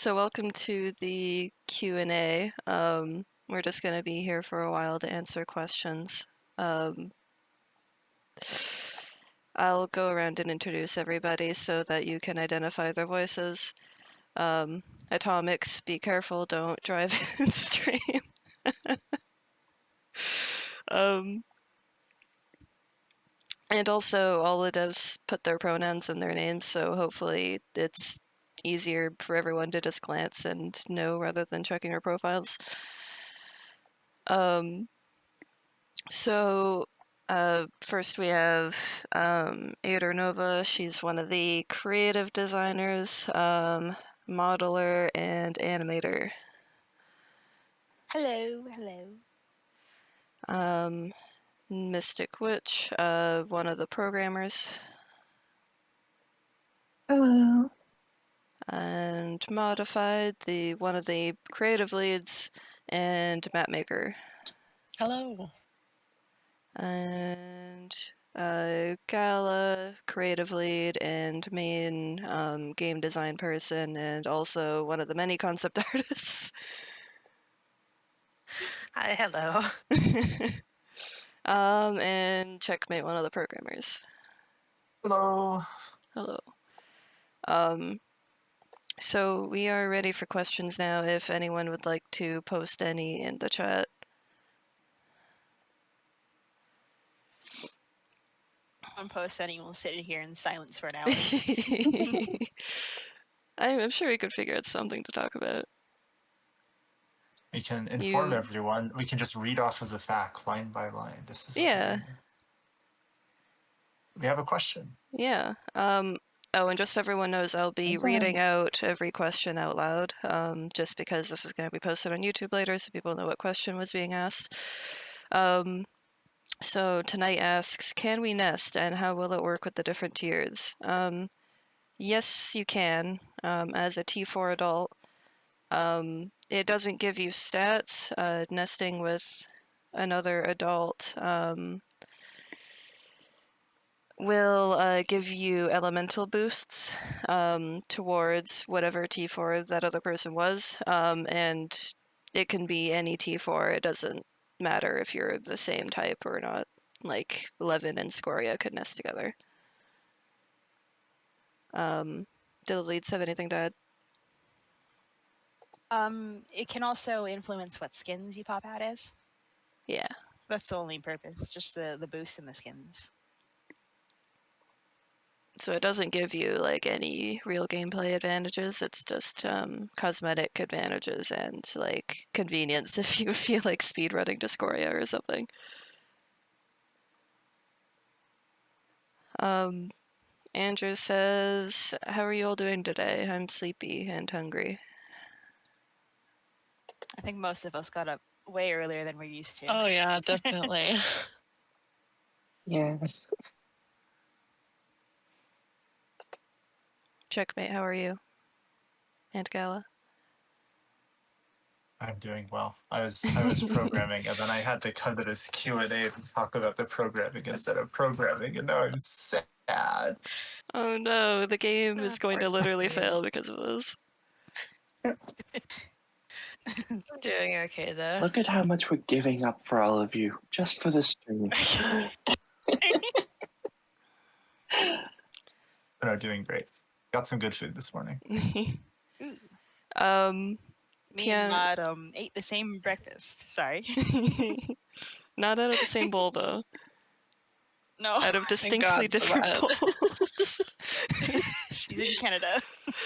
So welcome to the Q&A. We're just going to be here for a while to answer questions. I'll go around and introduce everybody so that you can identify their voices. Atomics, be careful, don't drive in stream. And also, all the devs put their pronouns in their names, so hopefully it's easier for everyone to just glance and know rather than checking our profiles. First we have Ader Nova. She's one of the creative designers, modeler, and animator. Hello, hello. Mystic Witch, one of the programmers. Hello. And Modified, one of the creative leads, and map maker. Hello. And Gala, creative lead and main game design person, and also one of the many concept artists. Hi, hello. And Checkmate, one of the programmers. Hello. Hello. So we are ready for questions now, if anyone would like to post any in the chat. Don't post any, we'll sit here in silence for an hour. I'm sure we could figure out something to talk about. We can inform everyone. We can just read off of the fact line by line. This is what the game is. We have a question. Yeah. Oh, and just so everyone knows, I'll be reading out every question out loud, just because this is going to be posted on YouTube later, so people know what question was being asked. So tonight asks, can we nest, and how will it work with the different tiers? Yes, you can. As a T4 adult, it doesn't give you stats. Nesting with another adult will give you elemental boosts towards whatever T4 that other person was, and it can be any T4. It doesn't matter if you're the same type or not. Like Levin and Scoria could nest together. Do the leads have anything to add? It can also influence what skins you pop out as. Yeah. That's the only purpose, just the boost in the skins. So it doesn't give you like any real gameplay advantages. It's just cosmetic advantages and like convenience if you feel like speedrunning to Scoria or something. Andrew says, how are you all doing today? I'm sleepy and hungry. I think most of us got up way earlier than we're used to. Oh yeah, definitely. Yes. Checkmate, how are you? And Gala? I'm doing well. I was programming, and then I had to come to this Q&A to talk about the programming instead of programming, and now I'm sad. Oh no, the game is going to literally fail because of this. I'm doing okay though. Look at how much we're giving up for all of you, just for the stream. But I'm doing great. Got some good food this morning. Me and Maud ate the same breakfast. Sorry. Not out of the same bowl though. No. Out of distinctly different bowls. She's in Canada.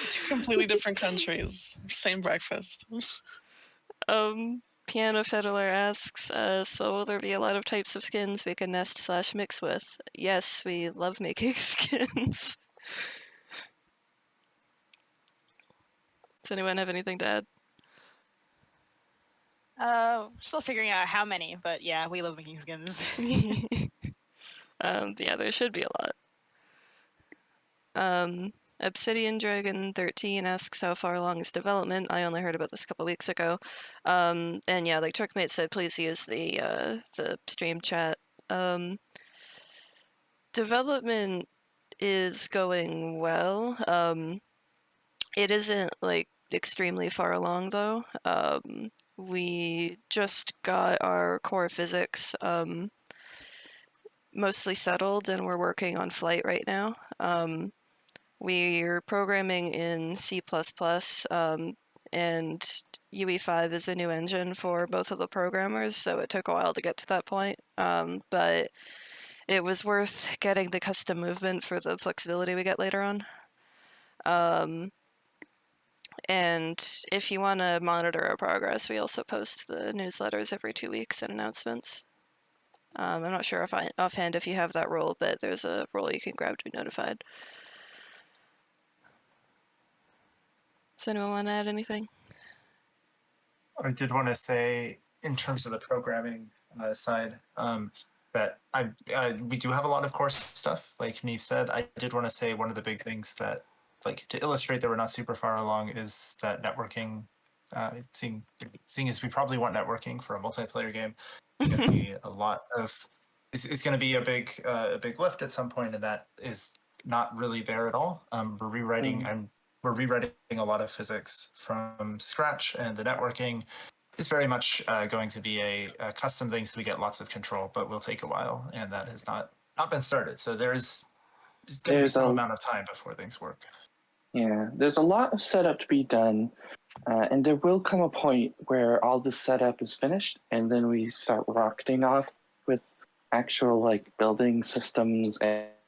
Two completely different countries. Same breakfast. Piano Fiddler asks, so will there be a lot of types of skins we can nest/mix with? Yes, we love making skins. Does anyone have anything to add? Still figuring out how many, but yeah, we love making skins. Yeah, there should be a lot. Obsidian Dragon 13 asks how far along is development. I only heard about this a couple weeks ago. And yeah, like Checkmate said, please use the stream chat. Development is going well. It isn't like extremely far along, though. We just got our core physics mostly settled, and we're working on flight right now. We're programming in C++, and UE5 is a new engine for both of the programmers, so it took a while to get to that point. But it was worth getting the custom movement for the flexibility we get later on. And if you want to monitor our progress, we also post the newsletters every 2 weeks and announcements. I'm not sure if offhand if you have that role, but there's a role you can grab to be notified. Does anyone want to add anything? I did want to say, in terms of the programming side, that we do have a lot of course stuff, like Neve said. I did want to say one of the big things that, like, to illustrate that we're not super far along, is that networking. Seeing as we probably want networking for a multiplayer game, it's going to be a lot of. It's going to be a big lift at some point, and that is not really there at all. We're rewriting. We're rewriting a lot of physics from scratch, and the networking is very much going to be a custom thing, so we get lots of control, but will take a while, and that has not been started. So there's going to be some amount of time before things work. Yeah, there's a lot of setup to be done, and there will come a point where all the setup is finished, and then we start rocketing off with actual like building systems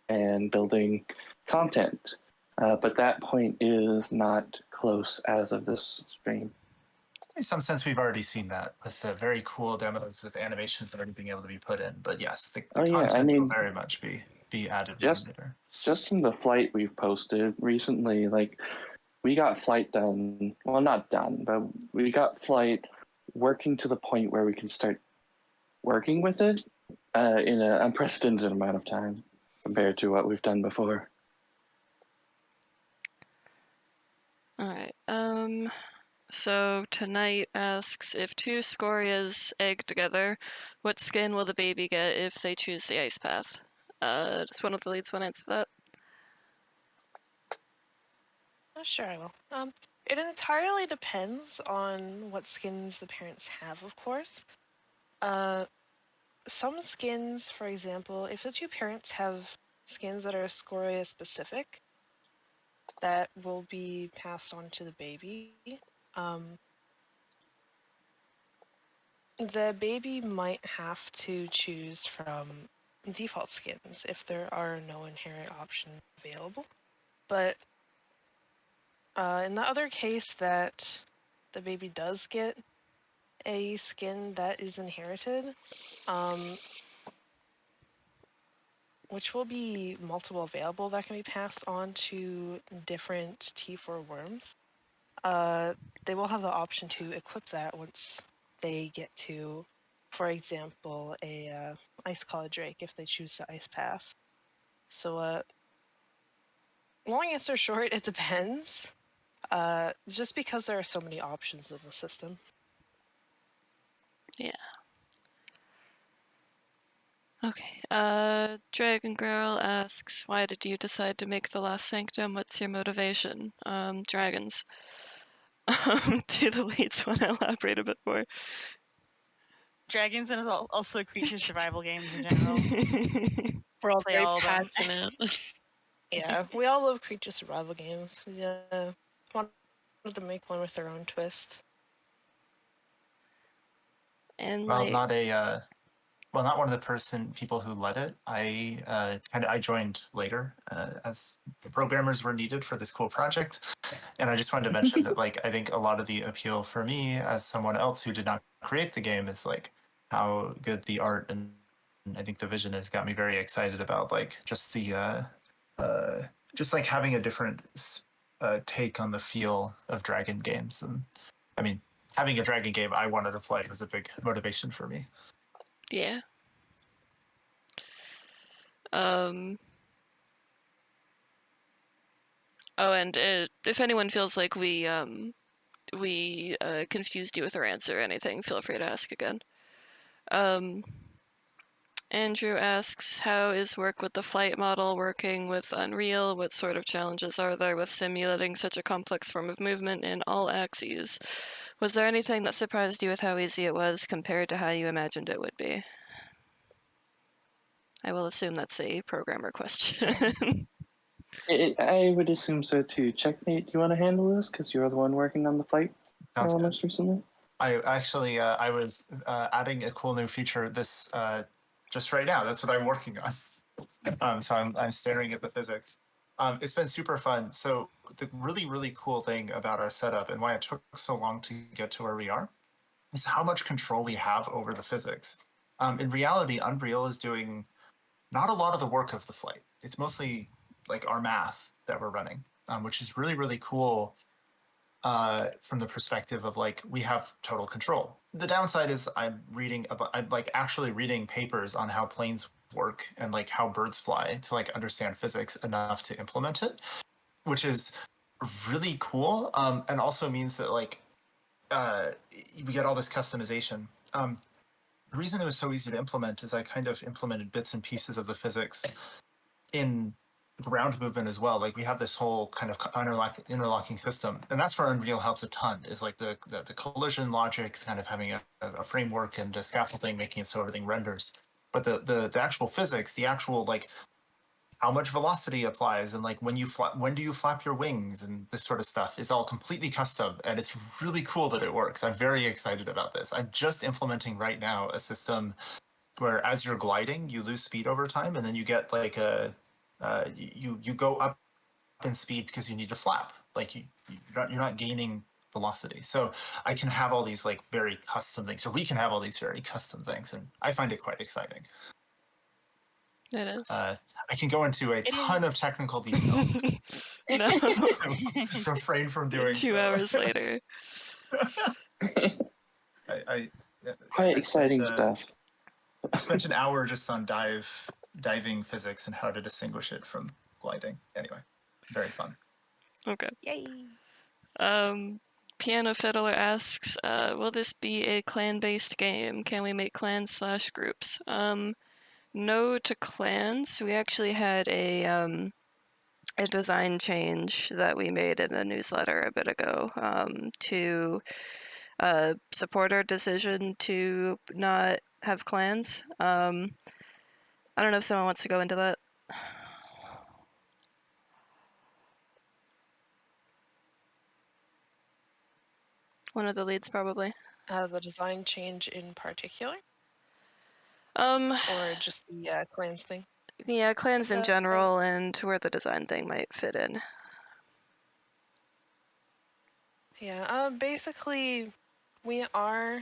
and building content. But that point is not close as of this stream. In some sense, we've already seen that with the very cool demos with animations already being able to be put in. But yes, the content will very much be added later. Just from the flight we've posted recently, like we got flight done. Well, not done, but we got flight working to the point where we can start working with it in an unprecedented amount of time compared to what we've done before. All right. So tonight asks, if two scorias egg together, what skin will the baby get if they choose the ice path? Does one of the leads want to answer that? Sure, I will. It entirely depends on what skins the parents have, of course. Some skins, for example, if the two parents have skins that are Scoria specific, that will be passed on to the baby. The baby might have to choose from default skins if there are no inherent options available. But in the other case that the baby does get a skin that is inherited, which will be multiple available that can be passed on to different T4 worms, they will have the option to equip that once they get to, for example, a Ice Claw Drake if they choose the Ice Path. So, long answer short, it depends. Just because there are so many options in the system. Yeah. Okay. Dragon Girl asks, why did you decide to make the Last Sanctum? What's your motivation? Dragons. Do the leads want to elaborate a bit more? Dragons and also creature survival games in general. We're all Play very all of them. passionate. Yeah, we all love creature survival games. We wanted to make one with their own twist. And well, not one of the people who led it. I joined later as the programmers were needed for this cool project, and I just wanted to mention that, like, I think a lot of the appeal for me as someone else who did not create the game is like how good the art and I think the vision has got me very excited about like just the just like having a different take on the feel of dragon games. And I mean, having a dragon game I wanted to play was a big motivation for me. yeah. Oh, and if anyone feels like we confused you with our answer or anything, feel free to ask again. Andrew asks, how is work with the flight model working with Unreal? What sort of challenges are there with simulating such a complex form of movement in all axes? Was there anything that surprised you with how easy it was compared to how you imagined it would be? I will assume that's a programmer question. I would assume so too. Checkmate, do you want to handle this? Because you're the one working on the flight Sounds good. most recently. I actually I was adding a cool new feature this just right now. That's what I'm working on. So I'm staring at the physics. It's been super fun. So the really cool thing about our setup and why it took so long to get to where we are is how much control we have over the physics. In reality, Unreal is doing not a lot of the work of the flight. It's mostly like our math that we're running, which is really cool from the perspective of like we have total control. The downside is I'm like actually reading papers on how planes work and like how birds fly to like understand physics enough to implement it, which is really cool. And also means that like we get all this customization. The reason it was so easy to implement is I kind of implemented bits and pieces of the physics in ground movement as well. Like we have this whole kind of interlocking system, and that's where Unreal helps a ton. Is like the collision logic, kind of having a framework and a scaffolding, making it so everything renders. But the actual physics, the actual like how much velocity applies, and like when do you flap your wings, and this sort of stuff is all completely custom, and it's really cool that it works. I'm very excited about this. I'm just implementing right now a system where as you're gliding, you lose speed over time, and then you get like you go up in speed because you need to flap. Like you're not gaining velocity. So I can have all these like very custom things, or we can have all these very custom things, and I find it quite exciting. It is. I can go into a ton of technical detail. No. Refrain from doing 2 so. hours later. I Quite I spent, exciting stuff. I spent an hour just on diving physics and how to distinguish it from gliding. Anyway, very fun. Okay. Yay. Piano Fiddler asks, will this be a clan-based game? Can we make clans/groups? No to clans. We actually had a design change that we made in a newsletter a bit ago to support our decision to not have clans. I don't know if someone wants to go into that. One of the leads, probably. The design change in particular, Um, or just the clans thing? yeah, clans in general and where the design thing might fit in. Yeah, basically, we are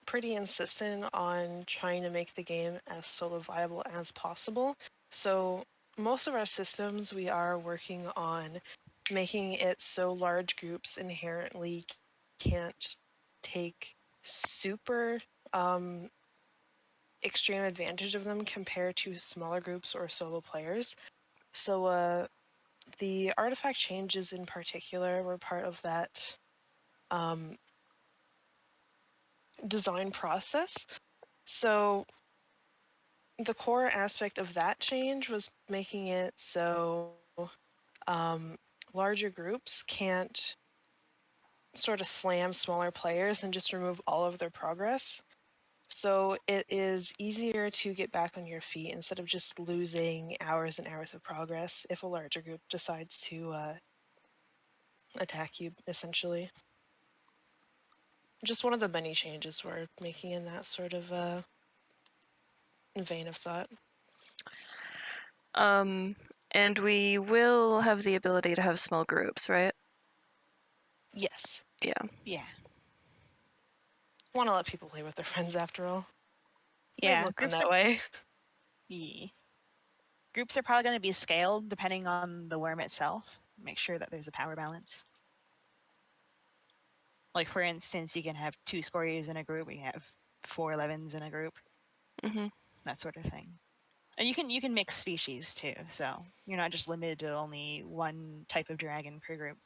pretty insistent on trying to make the game as solo viable as possible. So most of our systems, we are working on making it so large groups inherently can't take super extreme advantage of them compared to smaller groups or solo players. So the artifact changes in particular were part of that design process. So the core aspect of that change was making it so larger groups can't sort of slam smaller players and just remove all of their progress. So it is easier to get back on your feet instead of just losing hours and hours of progress if a larger group decides to attack you, essentially. Just one of the many changes we're making in that sort of vein of thought. And we will have the ability to have small groups, right? Yes. Yeah. Yeah. Want to let people play with their friends after all. Yeah. Look that way. Yeah. Groups are probably going to be scaled depending on the worm itself. Make sure that there's a power balance. Like for instance, you can have 2 Scories in a group. We have 4 11s in a group. Mm-hmm. That sort of thing. And you can mix species too, so you're not just limited to only one type of dragon per group.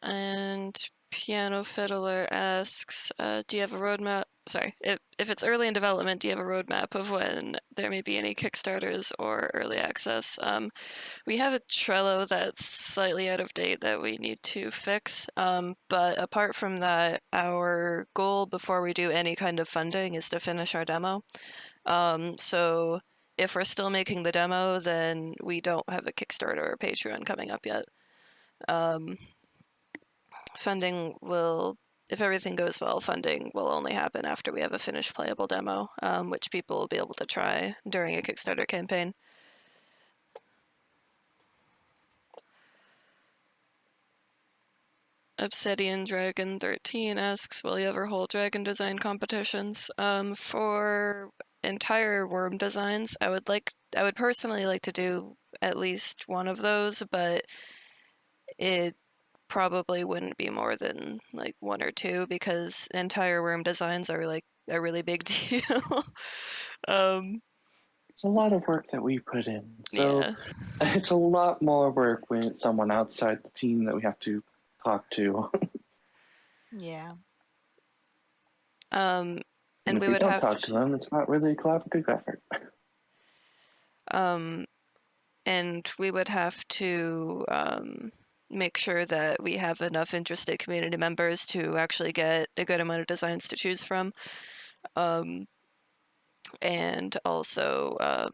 And Piano Fiddler asks, do you have a roadmap? Sorry, if it's early in development, do you have a roadmap of when there may be any Kickstarters or early access? We have a Trello that's slightly out of date that we need to fix. But apart from that, our goal before we do any kind of funding is to finish our demo. So if we're still making the demo, then we don't have a Kickstarter or Patreon coming up yet. Funding will, if everything goes well, funding will only happen after we have a finished playable demo, which people will be able to try during a Kickstarter campaign. Obsidian Dragon 13 asks, will you ever hold dragon design competitions? For entire worm designs, I would personally like to do at least one of those, but it probably wouldn't be more than like one or two because entire worm designs are like a really big deal. It's a lot of work that we put in. So Yeah. it's a lot more work when it's someone outside the team that we have to talk to. Yeah. And if we we would don't have talk to them, it's not really a collaborative effort. and we would have to make sure that we have enough interested community members to actually get a good amount of designs to choose from. And also,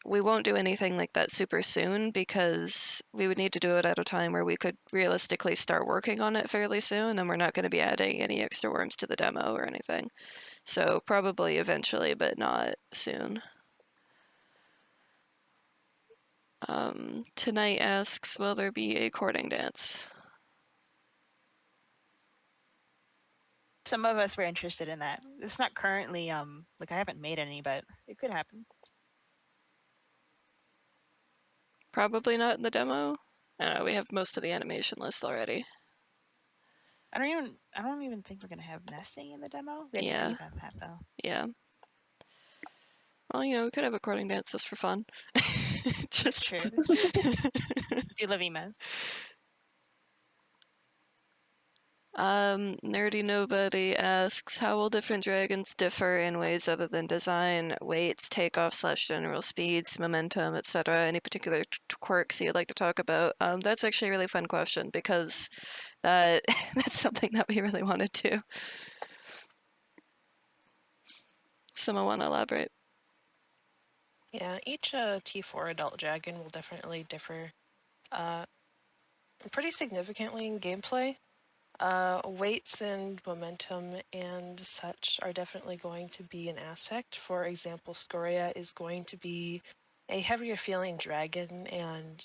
we won't do anything like that super soon because we would need to do it at a time where we could realistically start working on it fairly soon, and we're not going to be adding any extra worms to the demo or anything. So probably eventually, but not soon. Tonight asks, will there be a courting dance? Some of us were interested in that. It's not currently like I haven't made any, but it could happen. Probably not in the demo. I don't know, we have most of the animation list already. I don't even think we're gonna have nesting in the demo. We have to see about that though. Yeah. Well, we could have a courting dance just for fun. That's true. Do live emotes. Nerdy Nobody asks, how will different dragons differ in ways other than design, weights, takeoff / general speeds, momentum, etc.? Any particular quirks you'd like to talk about? That's actually a really fun question because that's something that we really wanted to. Someone want to elaborate? Yeah, each T4 adult dragon will definitely differ pretty significantly in gameplay. Weights and momentum and such are definitely going to be an aspect. For example, Scoria is going to be a heavier feeling dragon and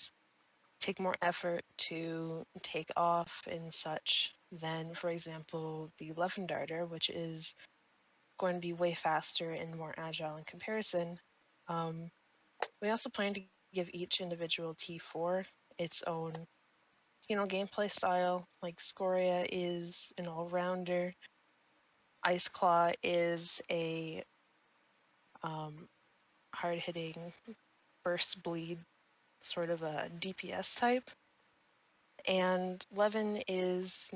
take more effort to take off and such than, for example, the Leffendarter, which is going to be way faster and more agile in comparison. We also plan to give each individual T4 its own gameplay style. Like Scoria is an all-rounder. Ice Claw is a hard-hitting burst bleed sort of a DPS type. And Levin is,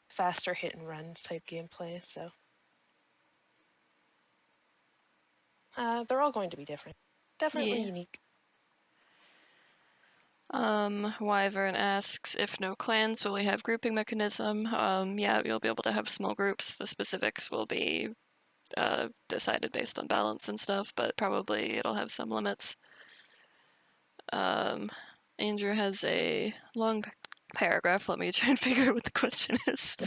faster hit and run type gameplay. So they're all going to be different. Definitely unique. Wyvern asks, if no clans, will we have grouping mechanism? Yeah, you'll be able to have small groups. The specifics will be decided based on balance and stuff, but probably it'll have some limits. Andrew has a long paragraph. Let me try and figure out what the question is.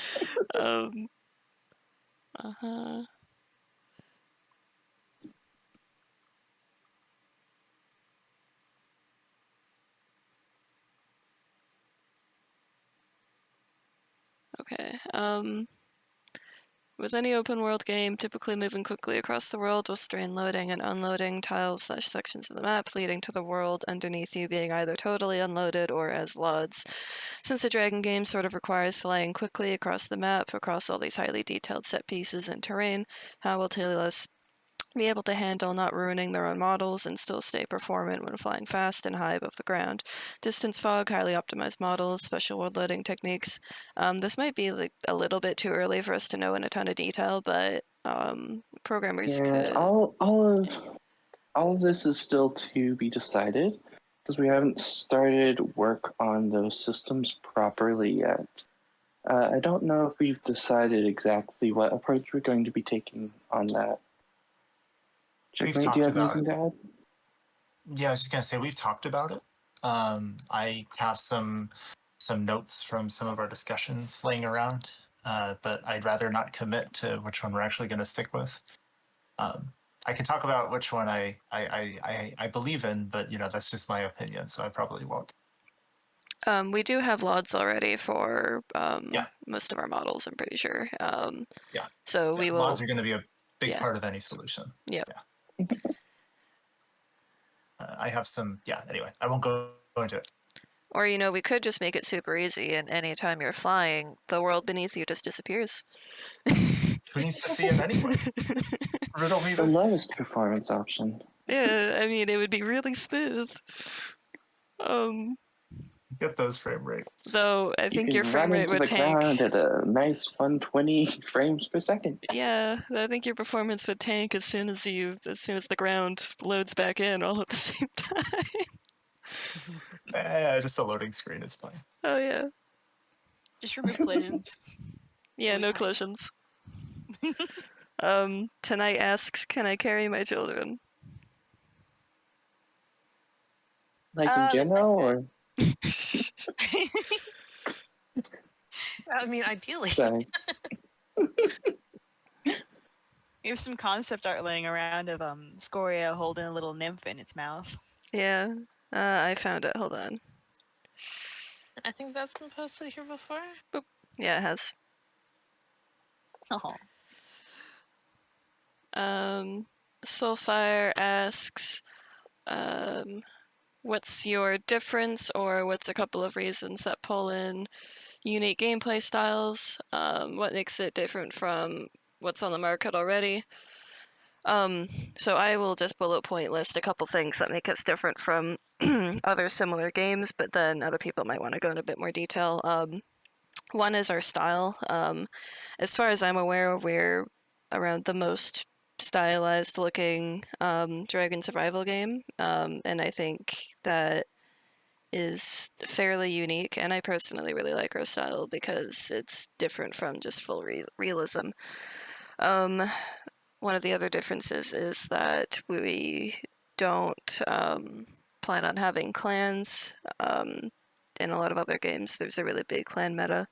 Okay. With any open world game, typically moving quickly across the world will strain loading and unloading tiles / sections of the map, leading to the world underneath you being either totally unloaded or as LODs. Since the Dragon game sort of requires flying quickly across the map, across all these highly detailed set pieces and terrain, how will TLS be able to handle not ruining their own models and still stay performant when flying fast and high above the ground. Distance fog, highly optimized models, special world loading techniques. This might be like a little bit too early for us to know in a ton of detail, but programmers Yeah, could. all of this is still to be decided because we haven't started work on those systems properly yet. I don't know if we've decided exactly what approach we're going to be taking on that. We've Checkmate, do you talked have about anything to add? Yeah, I was just gonna say we've talked about it. I have some notes from some of our discussions laying around, but I'd rather not commit to which one we're actually going to stick with. I can talk about which one I believe in, but that's just my opinion, so I probably won't. We do have LODs already for Yeah. most of our models, I'm pretty sure. Yeah. So we will. Mods are going to be a big Yeah. part of any solution. Yep. Yeah. I have some. Yeah. Anyway, I won't go into it. Or, we could just make it super easy, and anytime you're flying, the world beneath you just disappears. Who needs to see it anyway? Riddle me The this. lowest performance option. Yeah, I mean, it would be really smooth. Get those frame rate. Though I You think can your frame run rate into would the tank. ground at a nice 120 frames per second. Yeah, I think your performance would tank as soon as the ground loads back in all at the same time. Just a loading screen. It's fine. Oh yeah. Just remove collisions. Yeah, It'll be no fine. collisions. Tonight asks, can I carry my children? Like in general, or I mean, ideally. sorry. We have some concept art laying around of Scoria holding a little nymph in its mouth. Yeah, I found it. Hold on. I think that's been posted here before. Yeah, it has. Oh, Soulfire asks, what's your difference, or what's a couple of reasons that pull in unique gameplay styles? What makes it different from what's on the market already? So I will just bullet point list a couple things that make us different from other similar games, but then other people might want to go into a bit more detail. One is our style. As far as I'm aware, we're around the most stylized looking dragon survival game, and I think that is fairly unique, and I personally really like our style because it's different from just full realism. One of the other differences is that we don't plan on having clans. In a lot of other games, there's a really big clan meta.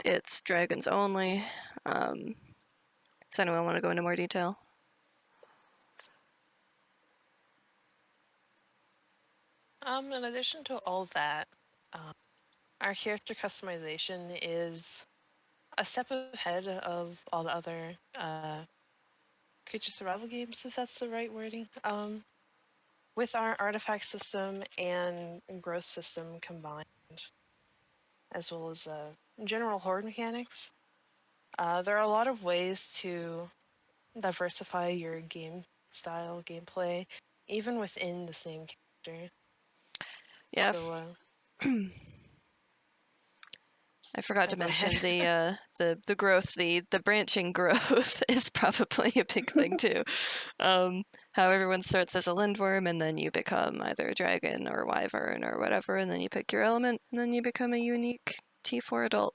It's dragons only. Does anyone want to go into more detail? In addition to all that, our character customization is a step ahead of all the other creature survival games, if that's the right wording. With our artifact system and growth system combined, as well as general horde mechanics, there are a lot of ways to diversify your game style, gameplay, even within the same character. Yeah. So, I forgot to go mention ahead. the growth, the branching growth is probably a big thing too. How everyone starts as a Lindwyrm, and then you become either a dragon or a wyvern or whatever, and then you pick your element, and then you become a unique T4 adult.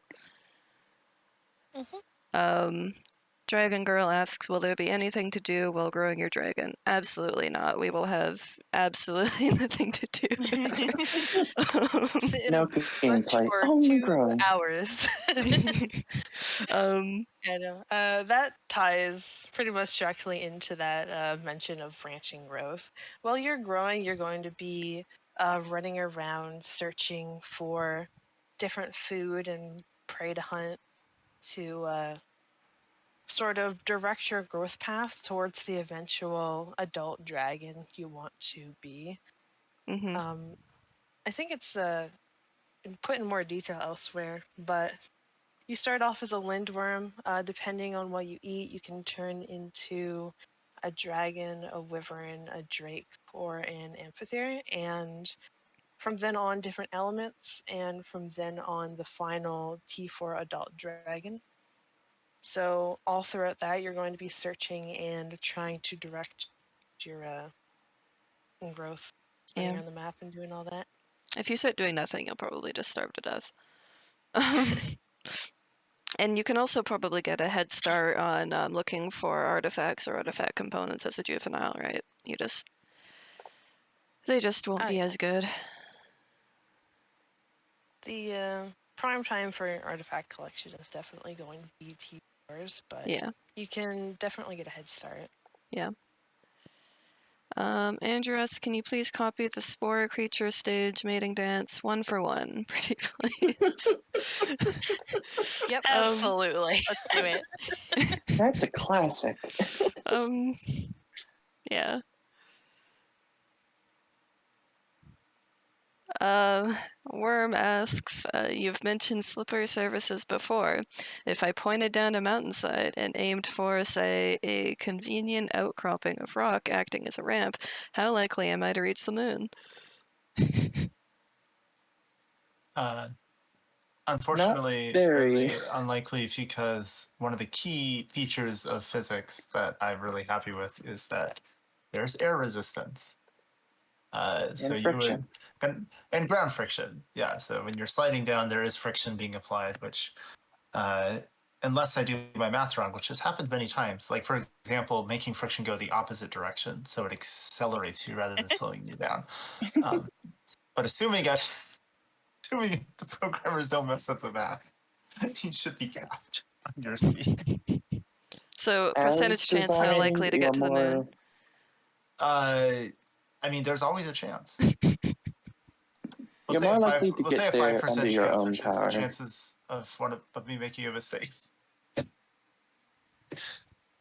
Dragon Girl asks, will there be anything to do while growing your dragon? Absolutely not. We will have absolutely nothing to do. Sit in No a bush gameplay, for only 2 growing. hours. I know. That ties pretty much directly into that mention of branching growth. While you're growing, you're going to be running around searching for different food and prey to hunt to sort of direct your growth path towards the eventual adult dragon you want to be. Mm-hmm. I think it's put in more detail elsewhere, but You start off as a Lindwyrm. Depending on what you eat, you can turn into a dragon, a wyvern, a drake, or an amphitheater. And from then on, different elements. And from then on, the final T4 adult dragon. So all throughout that, you're going to be searching and trying to direct your growth, running Yeah. around the map and doing all that. If you start doing nothing, you'll probably just starve to death. And you can also probably get a head start on looking for artifacts or artifact components as a juvenile, right? They just won't Oh, be yeah. as good. The prime time for artifact collection is definitely going to be T4s, but Yeah. you can definitely get a head start. Yeah. Andrew asks, can you please copy the spore creature stage mating dance 1 for 1? Pretty please. Yep. Absolutely. Let's do it. That's a classic. Yeah. Worm asks, you've mentioned slipper services before. If I pointed down a mountainside and aimed for, say, a convenient outcropping of rock acting as a ramp, how likely am I to reach the moon? Unfortunately, very. fairly unlikely because one of the key features of physics that I'm really happy with is that there's air resistance. So And you would friction. and ground friction. Yeah. So when you're sliding down, there is friction being applied, which unless I do my math wrong, which has happened many times. Like for example, making friction go the opposite direction, so it accelerates you rather than slowing you down. But assuming the programmers don't mess up the math, you should be capped on your speed. So, As percentage chance, how designed, likely to you're get to the moon? more. I mean, there's always a chance. You're more likely to We'll say get a there under 5% your chance, own which is the power. chances of me making a mistake.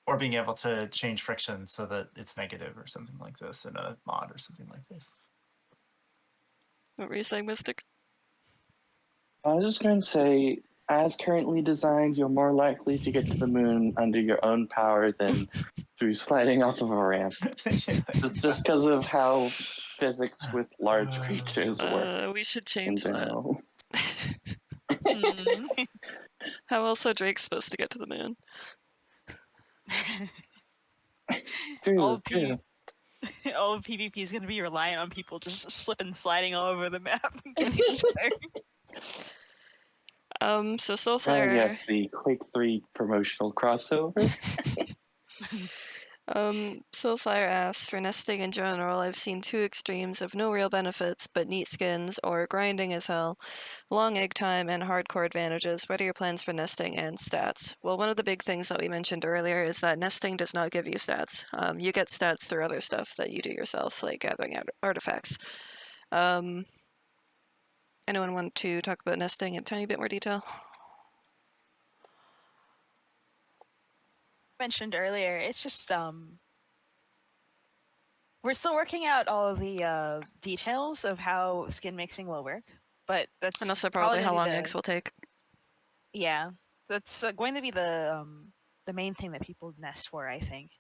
Or being able to change friction so that it's negative or something like this in a mod or something like this. What were you saying, Mystic? I was just going to say, as currently designed, you're more likely to get to the moon under your own power than through sliding off of a ramp. Just because of how physics with large creatures work We should in change that. general. How else are drakes supposed to get to the moon? True, true. All of PvP is going to be reliant on people just slipping, sliding all over the map and getting each other. So Soulfire. Yes, the Quake 3 promotional crossover. Soulfire asks, for nesting in general, I've seen two extremes of no real benefits, but neat skins, or grinding as hell, long egg time, and hardcore advantages. What are your plans for nesting and stats? Well, one of the big things that we mentioned earlier is that nesting does not give you stats. You get stats through other stuff that you do yourself, like gathering artifacts. Anyone want to talk about nesting in a tiny bit more detail? Mentioned earlier, it's just we're still working out all of the details of how skin mixing will work, but that's And also probably how gonna long be eggs will take. yeah, that's going to be the main thing that people nest for, I think.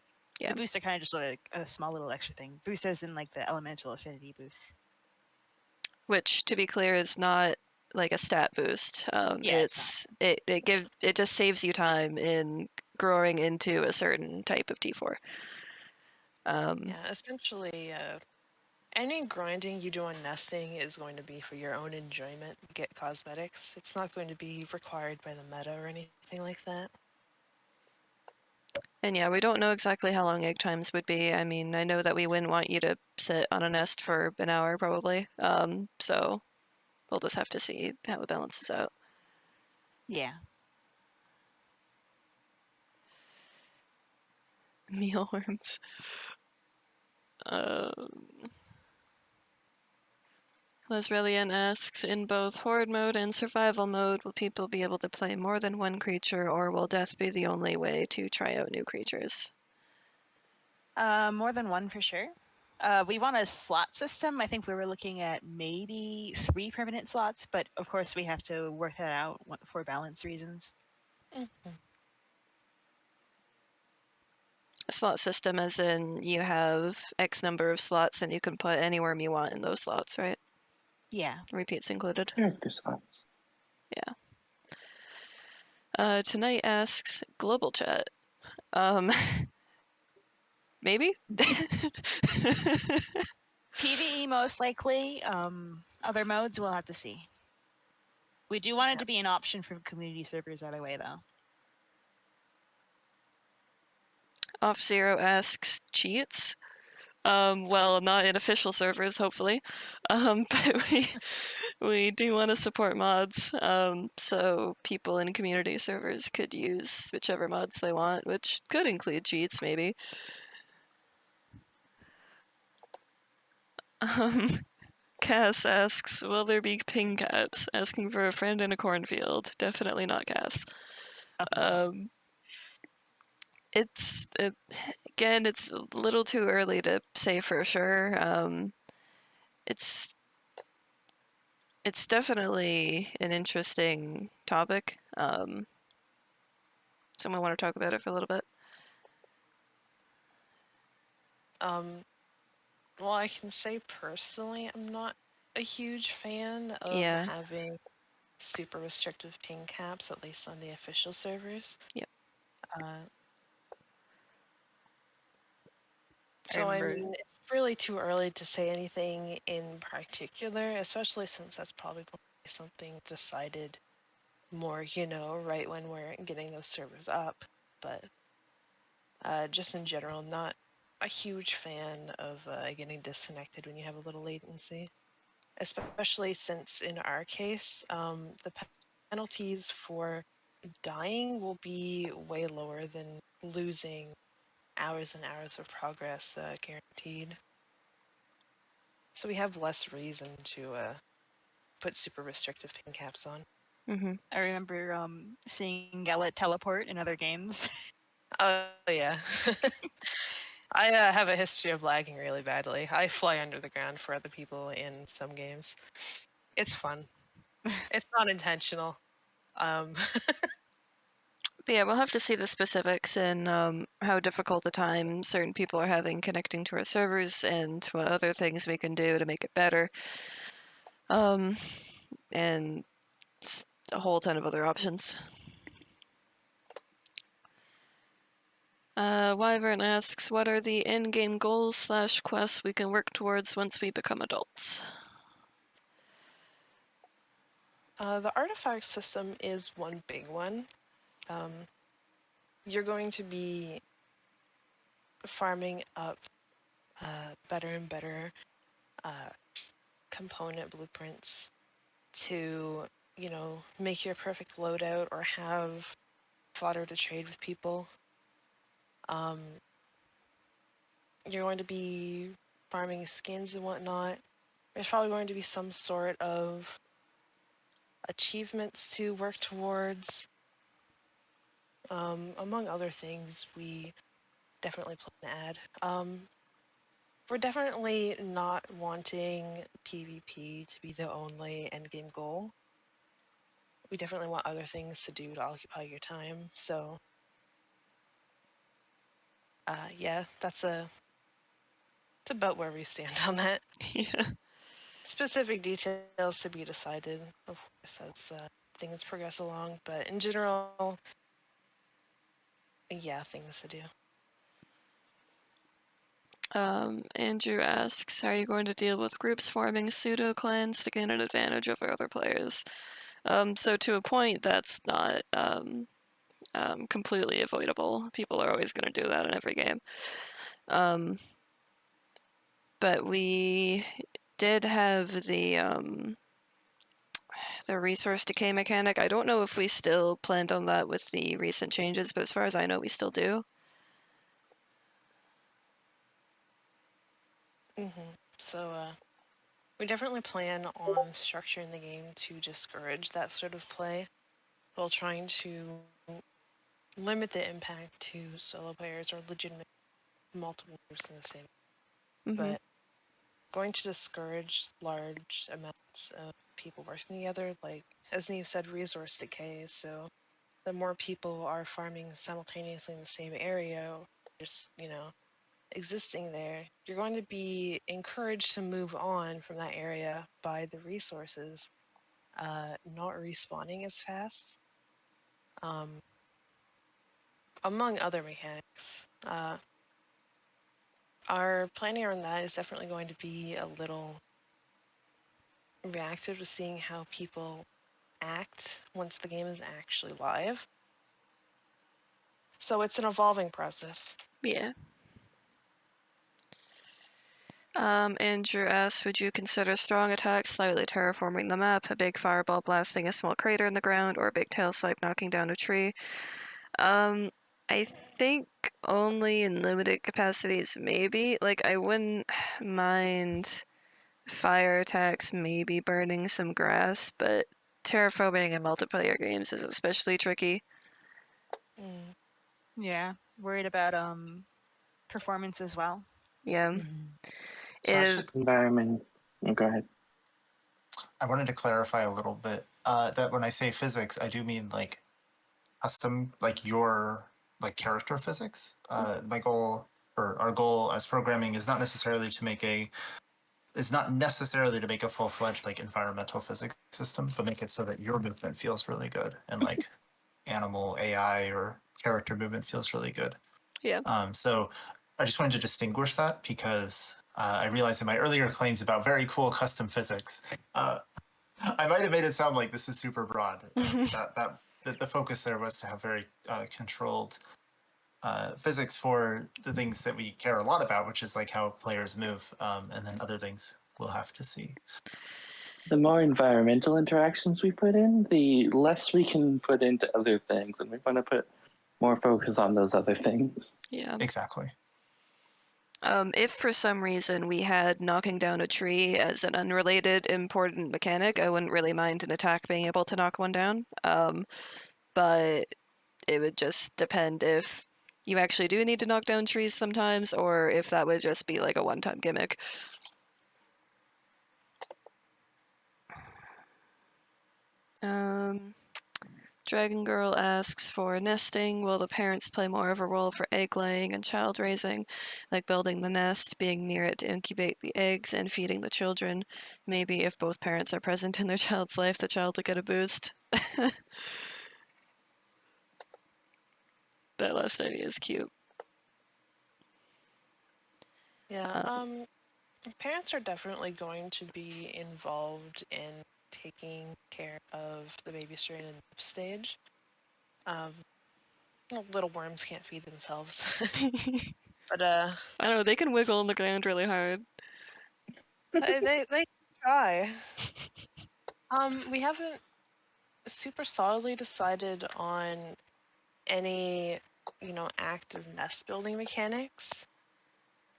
Yeah. The boosts are kind of just like a small little extra thing. Boost as in like the elemental affinity boost. Which, to be clear, is not like a stat boost. Yeah, it's it just saves you time in growing into a certain type of T4. Yeah, essentially, any grinding you do on nesting is going to be for your own enjoyment. Get cosmetics. It's not going to be required by the meta or anything like that. And yeah, we don't know exactly how long egg times would be. I mean, I know that we wouldn't want you to sit on a nest for an hour, probably. So we'll just have to see how it balances out. yeah. Mealworms. Lesrelian asks, in both Horde mode and Survival mode, will people be able to play more than one creature, or will death be the only way to try out new creatures? More than one for sure. We want a slot system. I think we were looking at maybe 3 permanent slots, but of course we have to work that out for balance reasons. Mhm. Slot system as in you have X number of slots and you can put any worm you want in those slots, right? Yeah. Repeats included. Character slots. Tonight asks global chat. Maybe? PvE most likely. Other modes we'll have to see. We do want it to be an option for community servers either way, though. Off Zero asks cheats. Well, not in official servers, hopefully. But we do want to support mods. So people in community servers could use whichever mods they want, which could include cheats, maybe. Cass asks, will there be ping caps? Asking for a friend in a cornfield. Definitely not Cass. Again, it's a little too early to say for sure. It's definitely an interesting topic. Someone want to talk about it for a little bit? Well, I can say personally, I'm not a huge fan of Yeah. having super restrictive ping caps, at least on the official servers. Yep. So, I mean, it's really too early to say anything in particular, especially since that's probably going to be something decided more, right when we're getting those servers up. But just in general, not a huge fan of getting disconnected when you have a little latency, especially since in our case, the penalties for dying will be way lower than losing hours and hours of progress guaranteed. So we have less reason to put super restrictive ping caps on. Mm-hmm. I remember seeing Gallet teleport in other games. Oh, yeah. I have a history of lagging really badly. I fly under the ground for other people in some games. It's fun. It's not intentional. But yeah, we'll have to see the specifics and how difficult a time certain people are having connecting to our servers and what other things we can do to make it better. And a whole ton of other options. Wyvern asks, what are the in-game goals / quests we can work towards once we become adults? The artifact system is one big one. You're going to be farming up better and better component blueprints to, make your perfect loadout or have fodder to trade with people. You're going to be farming skins and whatnot. There's probably going to be some sort of achievements to work towards. Among other things, we definitely plan to add. We're definitely not wanting PvP to be the only endgame goal. We definitely want other things to do to occupy your time. So, yeah, that's about where we stand on that. Yeah. Specific details to be decided, of course, as things progress along. But in general, yeah, things to do. Andrew asks, how are you going to deal with groups forming pseudo-clans to gain an advantage over other players? So to a point, that's not completely avoidable. People are always going to do that in every game. But we did have the resource decay mechanic. I don't know if we still planned on that with the recent changes, but as far as I know, we still do. So, we definitely plan on structuring the game to discourage that sort of play while trying to limit the impact to solo players or legitimate multiple groups in the same. but going to discourage large amounts of people working together, like as Neve said, resource decay. So the more people are farming simultaneously in the same area, just existing there, you're going to be encouraged to move on from that area by the resources not respawning as fast, among other mechanics. Our planning around that is definitely going to be a little reactive to seeing how people act once the game is actually live. So it's an evolving process. Yeah. Andrew asks, would you consider strong attacks slightly terraforming the map, a big fireball blasting a small crater in the ground, or a big tail swipe knocking down a tree? I think only in limited capacities, maybe. Like, I wouldn't mind fire attacks maybe burning some grass, but terraforming in multiplayer games is especially tricky. Mm. Yeah, worried about performance as well. Yeah. So I If should Environment. Oh, go ahead. I wanted to clarify a little bit that when I say physics, I do mean like custom, like your like character physics. My goal or our goal as programming is not necessarily to make a full-fledged like environmental physics system, but make it so that your movement feels really good and like animal AI or character movement feels really good. yeah. So I just wanted to distinguish that because I realized in my earlier claims about very cool custom physics, I might have made it sound like this is super broad. The focus there was to have very controlled physics for the things that we care a lot about, which is like how players move, and then other things we'll have to see. The more environmental interactions we put in, the less we can put into other things, and we want to put more focus on those other things. Yeah. Exactly. If for some reason we had knocking down a tree as an unrelated important mechanic, I wouldn't really mind an attack being able to knock one down. But it would just depend if you actually do need to knock down trees sometimes, or if that would just be like a one-time gimmick. Dragon Girl asks for nesting. Will the parents play more of a role for egg laying and child raising, like building the nest, being near it to incubate the eggs, and feeding the children? Maybe if both parents are present in their child's life, the child will get a boost. That last idea is cute. Yeah. Parents are definitely going to be involved in taking care of the baby strain and nip stage. Little worms can't feed themselves, but I don't know, they can wiggle on the ground really hard. they try. We haven't super solidly decided on any, active nest building mechanics,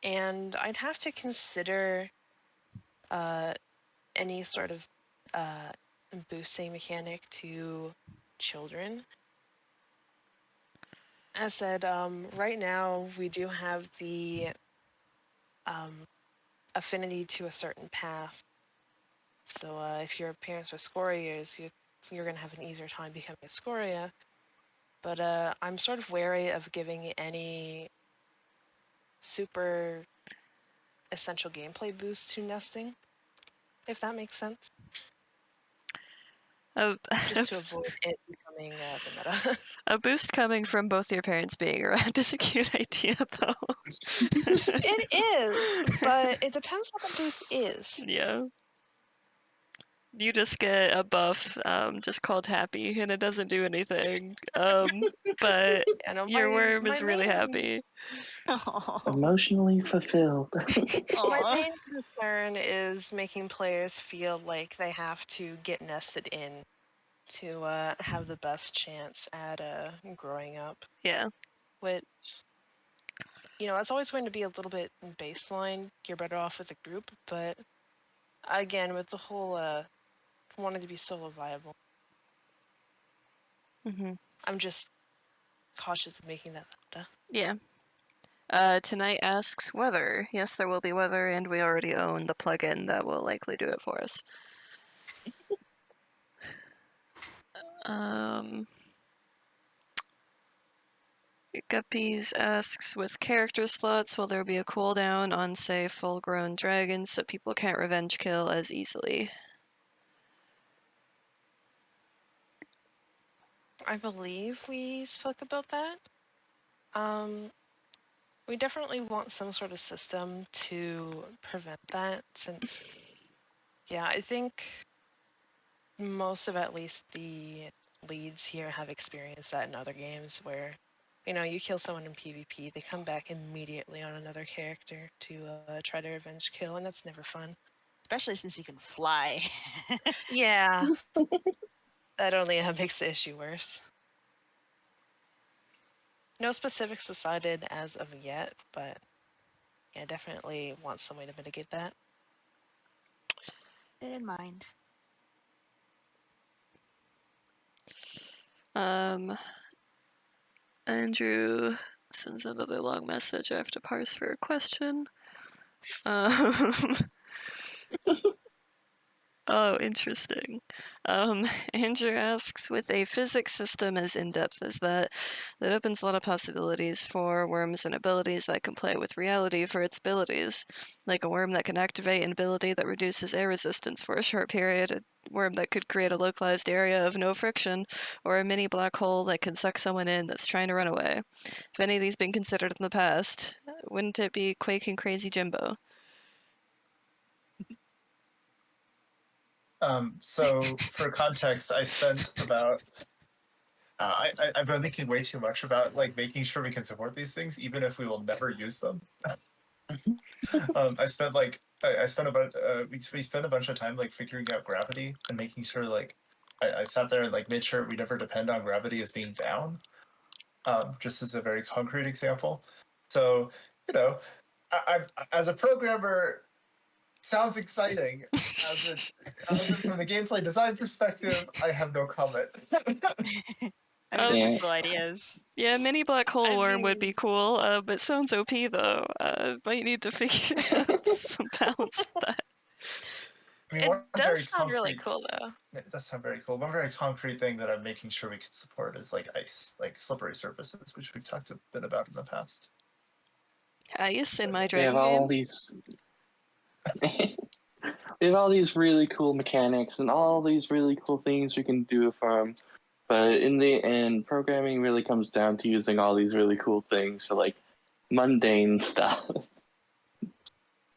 and I'd have to consider any sort of boosting mechanic to children. As said, right now we do have the affinity to a certain path. So if your parents are scoriers, you're going to have an easier time becoming a scoria. But I'm sort of wary of giving any super essential gameplay boost to nesting, if that makes sense. Just to avoid it becoming the meta. A boost coming from both your parents being around is a cute idea, though. It is, but it depends what the boost is. Yeah. You just get a buff just called Happy, and it doesn't do anything. But your worm is really happy. Emotionally fulfilled. My main concern is making players feel like they have to get nested in to have the best chance at growing up. Yeah. Which, it's always going to be a little bit baseline. You're better off with a group, but again, with the whole wanting to be solo viable, I'm just cautious of making that meta. Yeah. Tonight asks weather. Yes, there will be weather, and we already own the plugin that will likely do it for us. Guppies asks, with character slots, will there be a cooldown on, say, full-grown dragons so people can't revenge kill as easily? I believe we spoke about that. We definitely want some sort of system to prevent that, since, yeah, I think most of at least the leads here have experienced that in other games where, you know, you kill someone in PvP, they come back immediately on another character to try to revenge kill, and that's never fun. Especially since you can fly. Yeah. That only makes the issue worse. No specifics decided as of yet, but yeah, definitely want some way to mitigate that. In mind. Andrew sends another long message I have to parse for a question. Oh, interesting. Andrew asks, with a physics system as in-depth as that opens a lot of possibilities for worms and abilities that can play with reality for its abilities. Like a worm that can activate an ability that reduces air resistance for a short period, a worm that could create a localized area of no friction, or a mini black hole that can suck someone in that's trying to run away. If any of these been considered in the past, wouldn't it be Quake and Crazy Jimbo? So for context, I spent about I've been thinking way too much about like making sure we can support these things, even if we will never use them. I spent like I spent about we spent a bunch of time like figuring out gravity and making sure like I sat there and like made sure we never depend on gravity as being down. Just as a very concrete example. So you know, as a programmer, sounds exciting. From the gameplay design perspective, I have no comment. I mean, those Yeah. are cool ideas. Yeah, mini black hole worm would be mean- cool, but sounds OP though. Might need to figure out some balance with that. I mean, It one very does sound really concrete. cool, though. It does sound very cool. One very concrete thing that I'm making sure we can support is like ice, like slippery surfaces, which we've talked a bit about in the past. Ice in my We dragon have all game. these. We have all these really cool mechanics and all these really cool things we can do for them. But in the end, programming really comes down to using all these really cool things for like mundane stuff.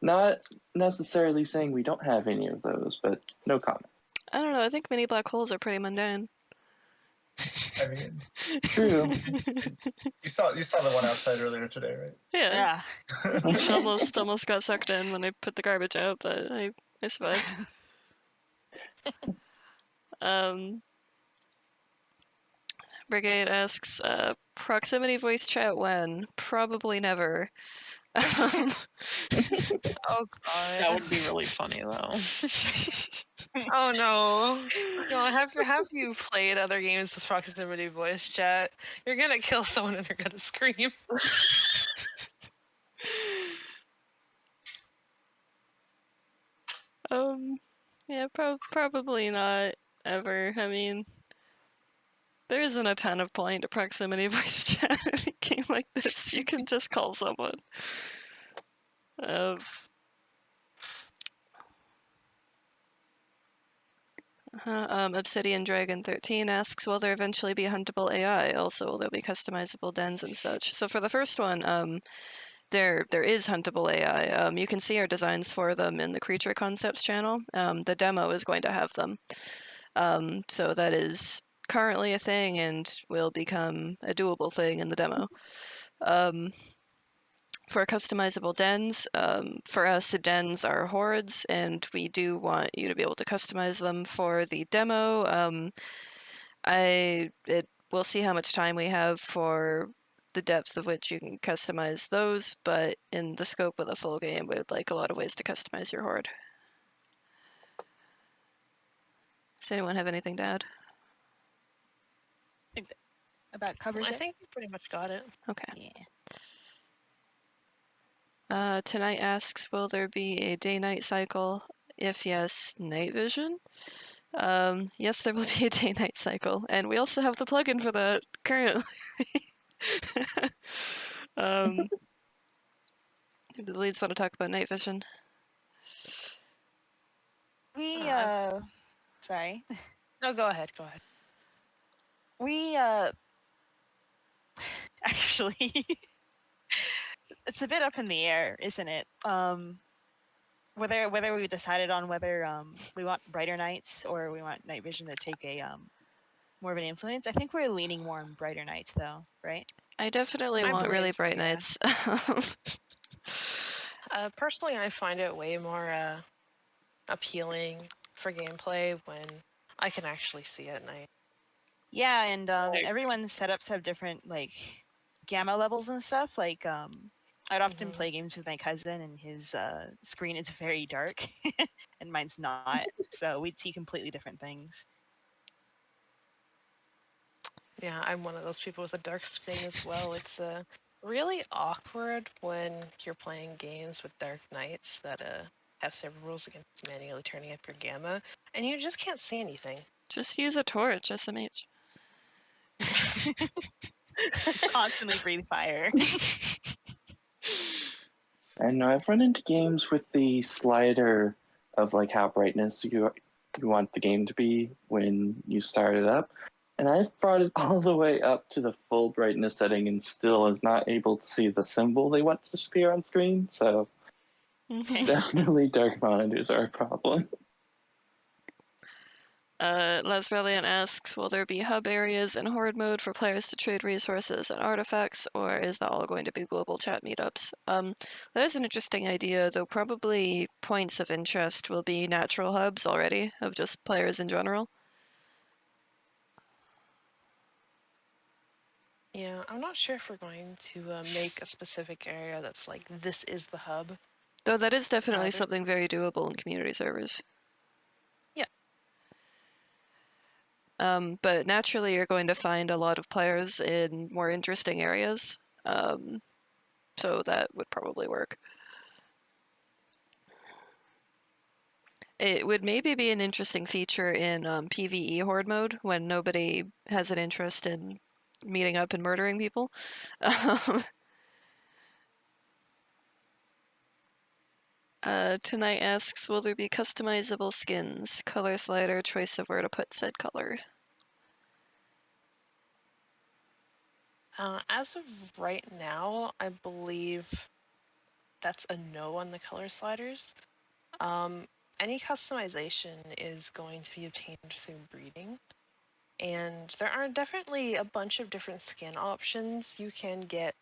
Not necessarily saying we don't have any of those, but no comment. I don't know. I think mini black holes are pretty mundane. I mean, True. you saw the one outside earlier today, right? Yeah, Yeah. almost got sucked in when I put the garbage out, but I survived. Brigade asks, proximity voice chat when? Probably never. Oh That god. would be really funny though. Oh no. No, have you played other games with proximity voice chat? You're gonna kill someone and they're gonna scream. Yeah, probably not ever. I mean, there isn't a ton of point to proximity voice chat in a game like this. You can just call someone. Obsidian Dragon 13 asks, will there eventually be huntable AI? Also, will there be customizable dens and such? So for the first one, there is huntable AI. You can see our designs for them in the Creature Concepts channel. The demo is going to have them. So that is currently a thing and will become a doable thing in the demo. For customizable dens, for us, dens are hordes, and we do want you to be able to customize them for the demo. We'll see how much time we have for the depth of which you can customize those, but in the scope of the full game, we would like a lot of ways to customize your horde. Does anyone have anything to add? About covers I it. think you pretty much got it. Okay. Yeah. Tonight asks, will there be a day-night cycle? If yes, night vision? Yes, there will be a day-night cycle, and we also have the plugin for that currently. The leads want to talk about night vision. We sorry. No, go ahead. Go ahead. We actually it's a bit up in the air, isn't it? Whether we decided on whether we want brighter nights or we want night vision to take a more of an influence. I think we're leaning more on brighter nights, though, right? I definitely I want believe really so, bright yeah. nights. Personally, I find it way more appealing for gameplay when I can actually see at night. Yeah, and everyone's setups have different like gamma levels and stuff. Like I'd often play games with my cousin, and his screen is very dark, and mine's not. So we'd see completely different things. Yeah, I'm one of those people with a dark screen as well. It's really awkward when you're playing games with dark nights that have several rules against manually turning up your gamma, and you just can't see anything. Just use a torch, SMH. Just constantly breathe fire. I know I've run into games with the slider of like how brightness you want the game to be when you start it up, and I've brought it all the way up to the full brightness setting and still is not able to see the symbol they want to appear on screen. So definitely dark monitors are a problem. Les Reliant asks, will there be hub areas in Horde mode for players to trade resources and artifacts, or is that all going to be global chat meetups? That is an interesting idea, though probably points of interest will be natural hubs already, of just players in general. Yeah, I'm not sure if we're going to make a specific area that's like, this is the hub. Though that is definitely there's- something very doable in community servers. Yeah. But naturally you're going to find a lot of players in more interesting areas. So that would probably work. It would maybe be an interesting feature in PvE Horde mode when nobody has an interest in meeting up and murdering people. Tonight asks, will there be customizable skins? Color slider, choice of where to put said color. As of right now, I believe that's a no on the color sliders. Any customization is going to be obtained through breeding. And there are definitely a bunch of different skin options you can get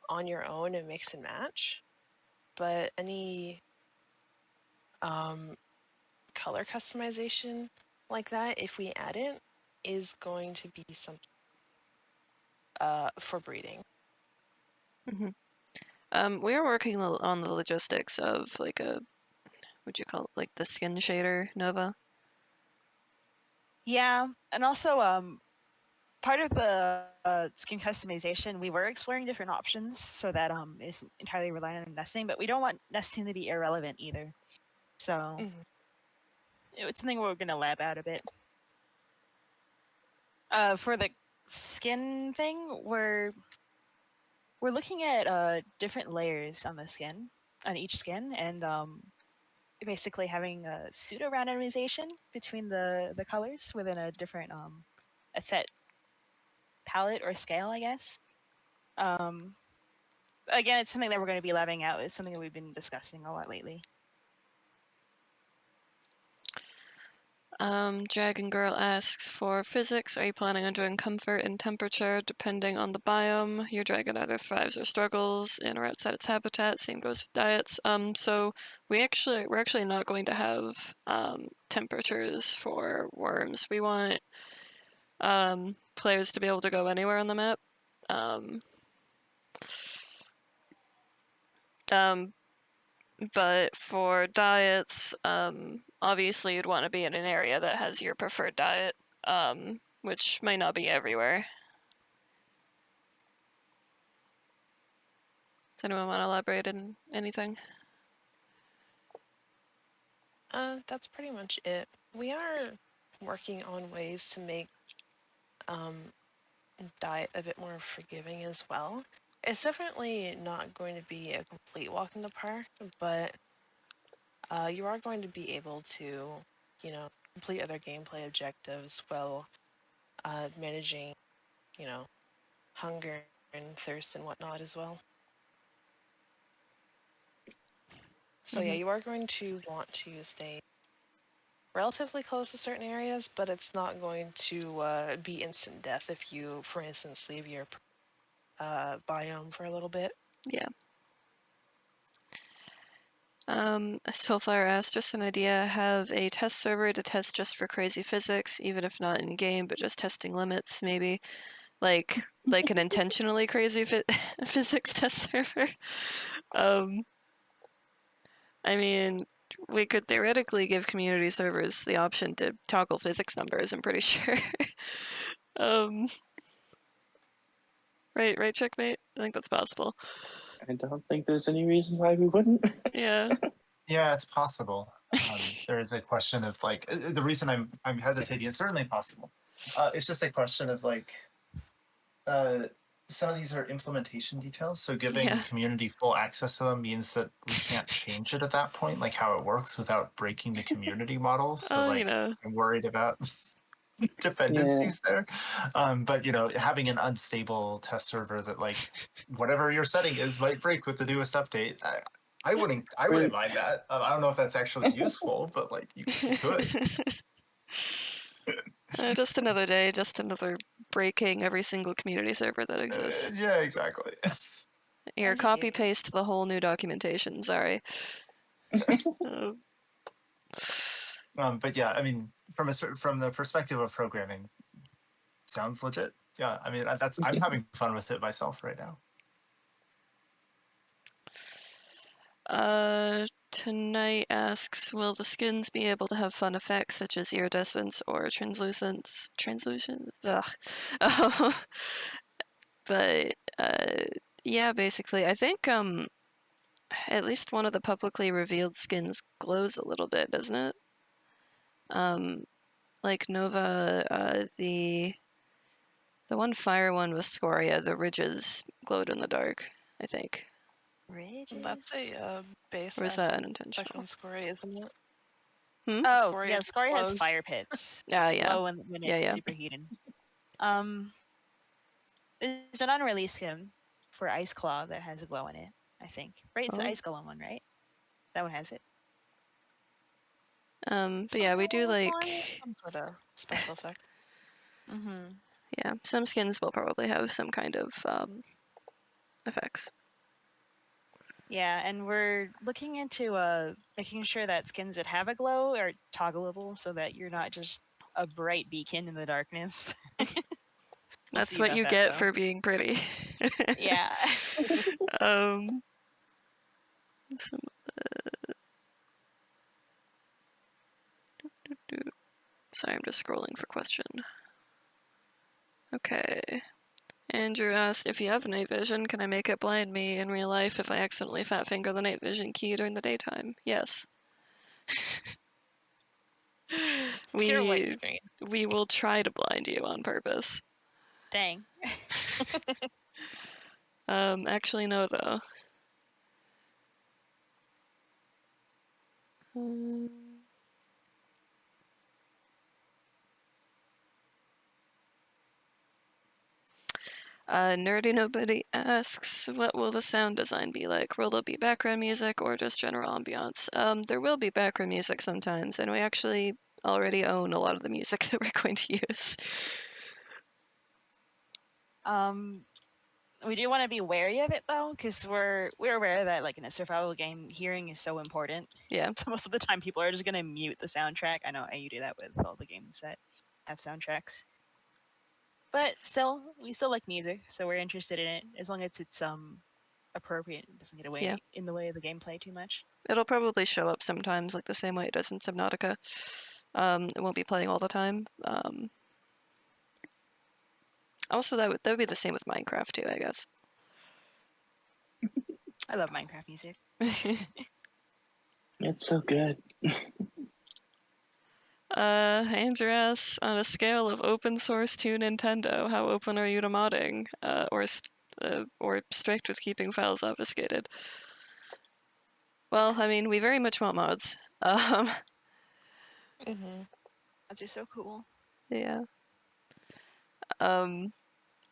on your own and mix and match. But any color customization like that, if we add it, is going to be something for breeding. We are working on the logistics of like a, what'd you call it, like the skin shader, Nova? Yeah, and also part of the skin customization, we were exploring different options so that it isn't entirely reliant on nesting, but we don't want nesting to be irrelevant either. So it's something we're going to lab out a bit. For the skin thing, we're looking at different layers on the skin, on each skin, and basically having a pseudo randomization between the colors within a different a set palette or scale, I guess. Again, it's something that we're going to be labbing out. It's something that we've been discussing a lot lately. Dragon Girl asks, for physics, are you planning on doing comfort and temperature depending on the biome? Your dragon either thrives or struggles in or outside its habitat. Same goes with diets. So we're actually not going to have temperatures for worms. We want players to be able to go anywhere on the map. But for diets, obviously you'd want to be in an area that has your preferred diet, which might not be everywhere. Does anyone want to elaborate on anything? That's pretty much it. We are working on ways to make diet a bit more forgiving as well. It's definitely not going to be a complete walk in the park, but you are going to be able to, complete other gameplay objectives while managing, hunger and thirst and whatnot as well. So yeah, you are going to want to stay relatively close to certain areas, but it's not going to be instant death if you, for instance, leave your biome for a little bit. Yeah. Soulfire asked, just an idea, have a test server to test just for crazy physics, even if not in game, but just testing limits, maybe. Like an intentionally crazy physics test server. I mean, we could theoretically give community servers the option to toggle physics numbers, I'm pretty sure. Right, checkmate? I think that's possible. I don't think there's any reason why we wouldn't. Yeah. Yeah, it's possible. There is a question of like the reason I'm hesitating. It's certainly possible. It's just a question of like some of these are implementation details. So giving Yeah. the community full access to them means that we can't change it at that point, like how it works, without breaking the community model. So Oh, like I'm worried about dependencies there. But having an unstable test server that like whatever your setting is might break with the newest update. I wouldn't mind that. I don't know if that's actually useful, but like you could. Just another day, just another breaking every single community server that exists. Yeah, exactly. Here, copy paste the whole new documentation. Sorry. But yeah, I mean, from the perspective of programming, sounds legit. Yeah, I mean, I'm having fun with it myself right now. Tonight asks, will the skins be able to have fun effects such as iridescence or translucence? Ugh. But yeah, basically, I think at least one of the publicly revealed skins glows a little bit, doesn't it? Like Nova, the one fire one with Scoria, the ridges glowed in the dark, I think. Ridges? That's a base Or is asset that unintentional? Scoria, isn't it? Oh, Scoria yeah, Scoria has glows. fire pits. Yeah. Glow when it's Yeah. superheated. There's an unreleased skin for Ice Claw that has a glow in it, I think. Right? It's the Ice Golem one, right? That one has it. But yeah, we do like some sort of special effect. Yeah, some skins will probably have some kind of effects. Yeah, and we're looking into making sure that skins that have a glow are toggleable so that you're not just a bright beacon in the darkness. That's what you get for being pretty. Yeah. Sorry, I'm just scrolling for question. Okay. Andrew asked, if you have night vision, can I make it blind me in real life if I accidentally fat finger the night vision key during the daytime? Yes. Pure white screen. We will try to blind you on purpose. Dang. Actually, no, though. Nerdy Nobody asks, what will the sound design be like? Will there be background music or just general ambiance? There will be background music sometimes, and we actually already own a lot of the music that we're going to use. We do want to be wary of it though, because we're aware that like in a survival game, hearing is so important. Yeah. So most of the time, people are just gonna mute the soundtrack. I know you do that with all the games that have soundtracks. But still, we still like music, so we're interested in it as long as it's appropriate and doesn't get away in the way of the gameplay too much. It'll probably show up sometimes, like the same way it does in Subnautica. It won't be playing all the time. Also, that would be the same with Minecraft too, I guess. I love Minecraft music. It's so good. Andrew asks, on a scale of open source to Nintendo, how open are you to modding, or strict with keeping files obfuscated? Well, I mean, we very much want mods. Mm-hmm. Mods are so cool. Yeah.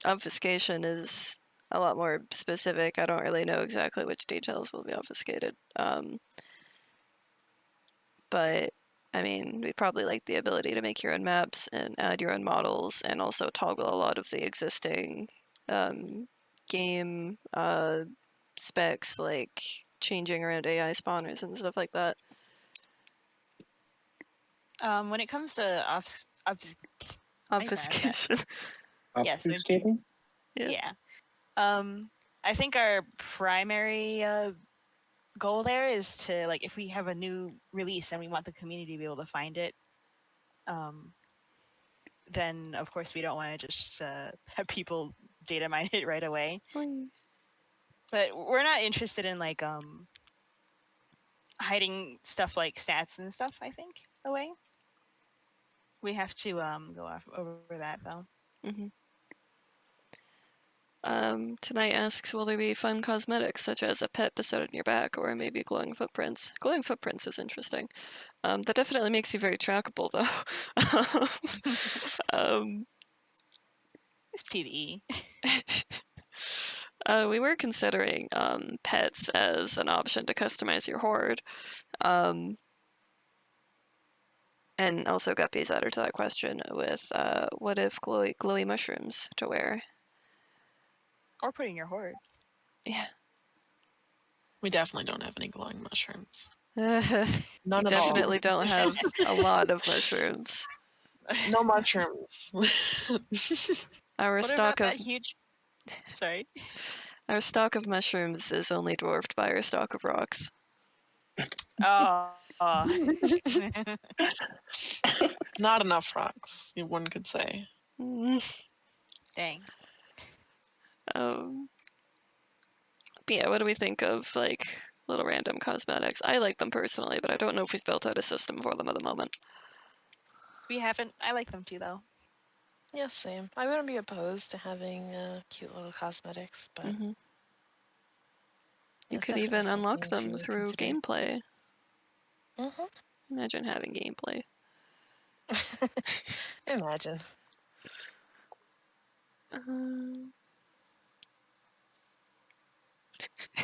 Obfuscation is a lot more specific. I don't really know exactly which details will be obfuscated. But I mean, we'd probably like the ability to make your own maps and add your own models, and also toggle a lot of the existing game specs, like changing around AI spawners and stuff like that. When it comes to Obfuscation. Yes, thank you. Obfuscating? Yeah. I think our primary goal there is to, like, if we have a new release and we want the community to be able to find it, then of course we don't want to just have people data mine it right away. But we're not interested in like hiding stuff like stats and stuff, I think, away. We have to go off over that though. Tonight asks, will there be fun cosmetics such as a pet to set on your back, or maybe glowing footprints? Glowing footprints is interesting. That definitely makes you very trackable, though. It's PvE. We were considering pets as an option to customize your horde. And also Guppy's added to that question with what if glowy mushrooms to wear? Or putting your horde. Yeah. We definitely don't have any glowing mushrooms. You None at definitely all. don't have a lot of mushrooms. No mushrooms. Our What stock about of that huge? Sorry. our stock of mushrooms is only dwarfed by our stock of rocks. Oh. Not enough rocks, one could say. Dang. But yeah, what do we think of like little random cosmetics? I like them personally, but I don't know if we've built out a system for them at the moment. We haven't. I like them too, though. Yeah, same. I wouldn't be opposed to having cute little cosmetics, but You it's could definitely even unlock something them to through consider. gameplay. Mm-hmm. Imagine having gameplay. Imagine.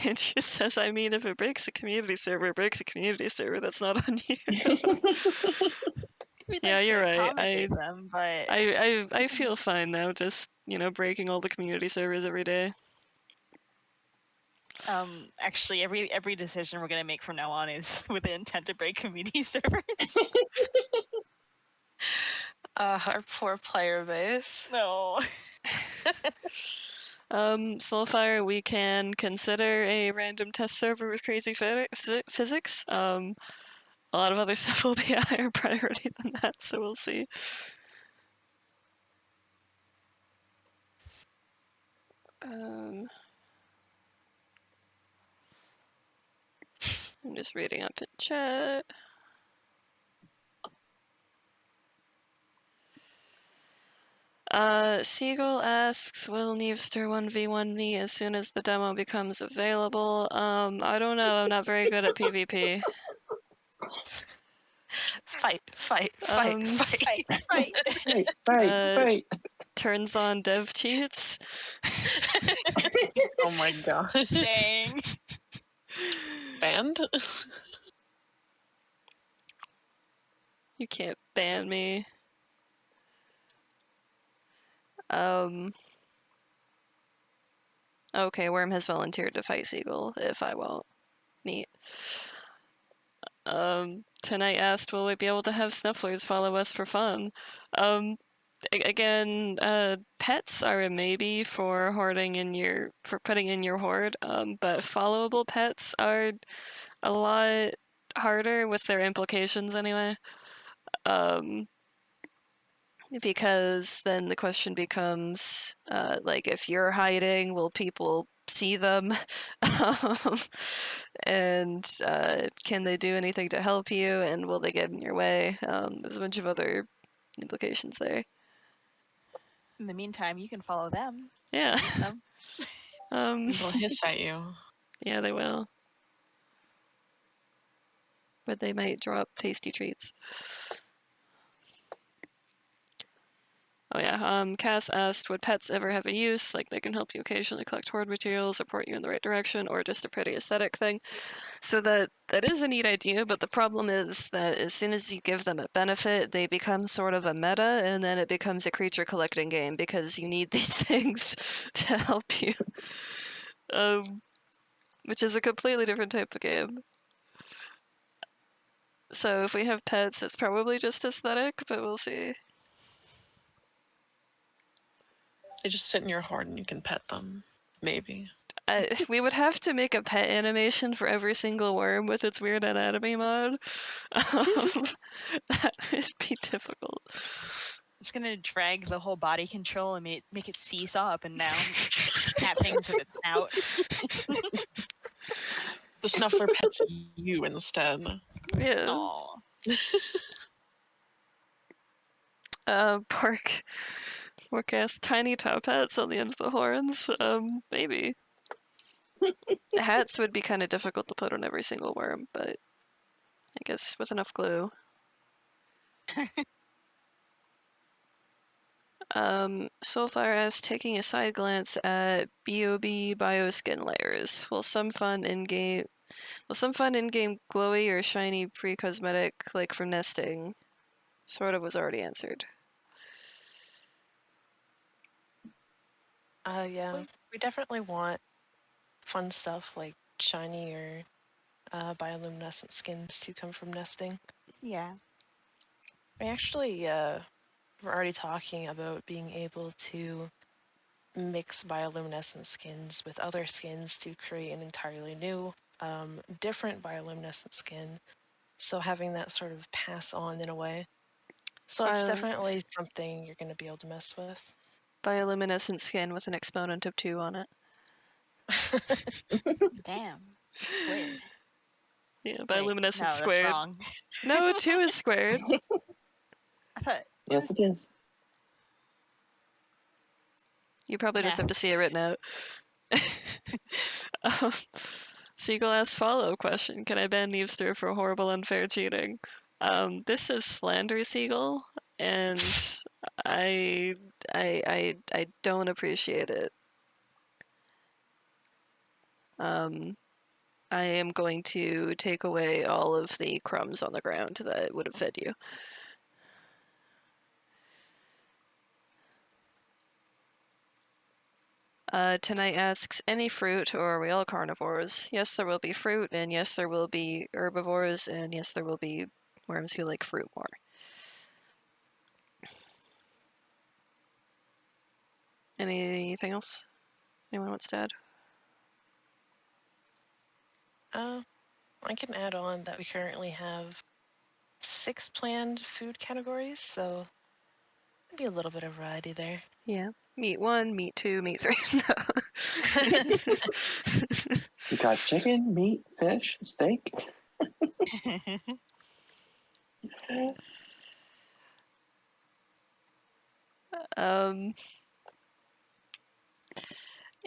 And she says, I mean, if it breaks a community server, it breaks a community server. That's not on you. We'd Yeah, like you're to right. accommodate them, but I feel fine now, just, breaking all the community servers every day. actually, every decision we're gonna make from now on is with the intent to break community servers. Our poor player base. No. Soulfire, we can consider a random test server with crazy physics. A lot of other stuff will be a higher priority than that, so we'll see. I'm just reading up in chat. Seagull asks, will Neevster 1v1 me as soon as the demo becomes available? I don't know, I'm not very good at PvP. Fight. Fight. Turns on dev cheats. Oh my god. Dang. Banned? You can't ban me. Okay, Worm has volunteered to fight Seagull if I won't. Neat. Tonight asked, will we be able to have snufflers follow us for fun? Again, pets are a maybe for putting in your horde, but followable pets are a lot harder with their implications anyway. Because then the question becomes, like, if you're hiding, will people see them? And can they do anything to help you? And will they get in your way? There's a bunch of other implications there. In the meantime, you can follow them. Yeah. Meet them. They'll hiss at you. Yeah, they will. But they might drop tasty treats. Oh yeah, Cass asked, would pets ever have a use? Like they can help you occasionally collect hoard materials, support you in the right direction, or just a pretty aesthetic thing. So that is a neat idea, but the problem is that as soon as you give them a benefit, they become sort of a meta, and then it becomes a creature collecting game because you need these things to help you. Which is a completely different type of game. So if we have pets, it's probably just aesthetic, but we'll see. They just sit in your hoard and you can pet them. Maybe. We would have to make a pet animation for every single worm with its weird anatomy mod. That would be difficult. Just gonna drag the whole body control and make it seesaw up and down. Snap things with its snout. The snuffer pets you instead. Yeah. Aww. Pork ass tiny top hats on the end of the horns. Maybe. Hats would be kind of difficult to put on every single worm, but I guess with enough glue. Soulfire asks, taking a side glance at BOB bioskin layers. Will some fun in-game glowy or shiny pre-cosmetic like from nesting? Sort of was already answered. Yeah, we definitely want fun stuff like shiny or bioluminescent skins to come from nesting. Yeah. We actually we're already talking about being able to mix bioluminescent skins with other skins to create an entirely new, different bioluminescent skin. So having that sort of pass on in a way. So it's definitely something you're going to be able to mess with. Bioluminescent skin with an exponent of 2 on it. Damn. Squared. Yeah, Wait, bioluminescent no, squared. that's wrong. No, 2 is squared. I thought. Yes, it is. You probably just Yeah. have to see it written out. Seagull asks follow-up question. Can I ban Neavester for horrible unfair cheating? This is slander, Seagull, and I don't appreciate it. I am going to take away all of the crumbs on the ground that would have fed you. Tonight asks, any fruit, or are we all carnivores? Yes, there will be fruit, and yes, there will be herbivores, and yes, there will be worms who like fruit more. Anything else anyone wants to add? I can add on that we currently have 6 planned food categories, so maybe a little bit of variety there. Yeah. Meat 1, meat 2, meat 3. We got chicken, meat, fish, steak.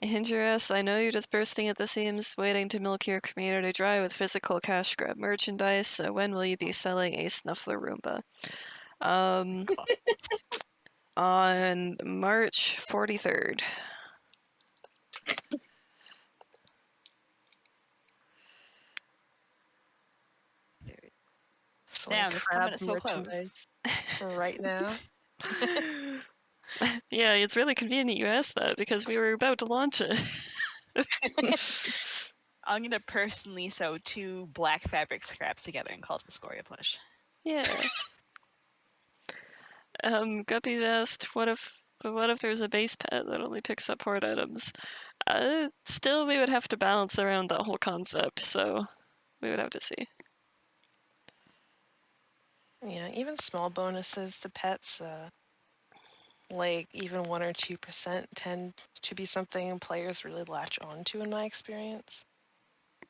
Hingerus, I know you're just bursting at the seams, waiting to milk your community dry with physical cash grab merchandise. So when will you be selling a Snuffler Roomba? On March 43rd. So Damn, like it's coming crab so close. merchandise right now. Yeah, it's really convenient you asked that because we were about to launch it. I'm gonna personally sew 2 black fabric scraps together and call it a Scoria plush. Yeah. Guppy asked, what if there's a base pet that only picks up hoard items? Still, we would have to balance around that whole concept, so we would have to see. Yeah, even small bonuses to pets. like even 1 or 2% tend to be something players really latch onto in my experience.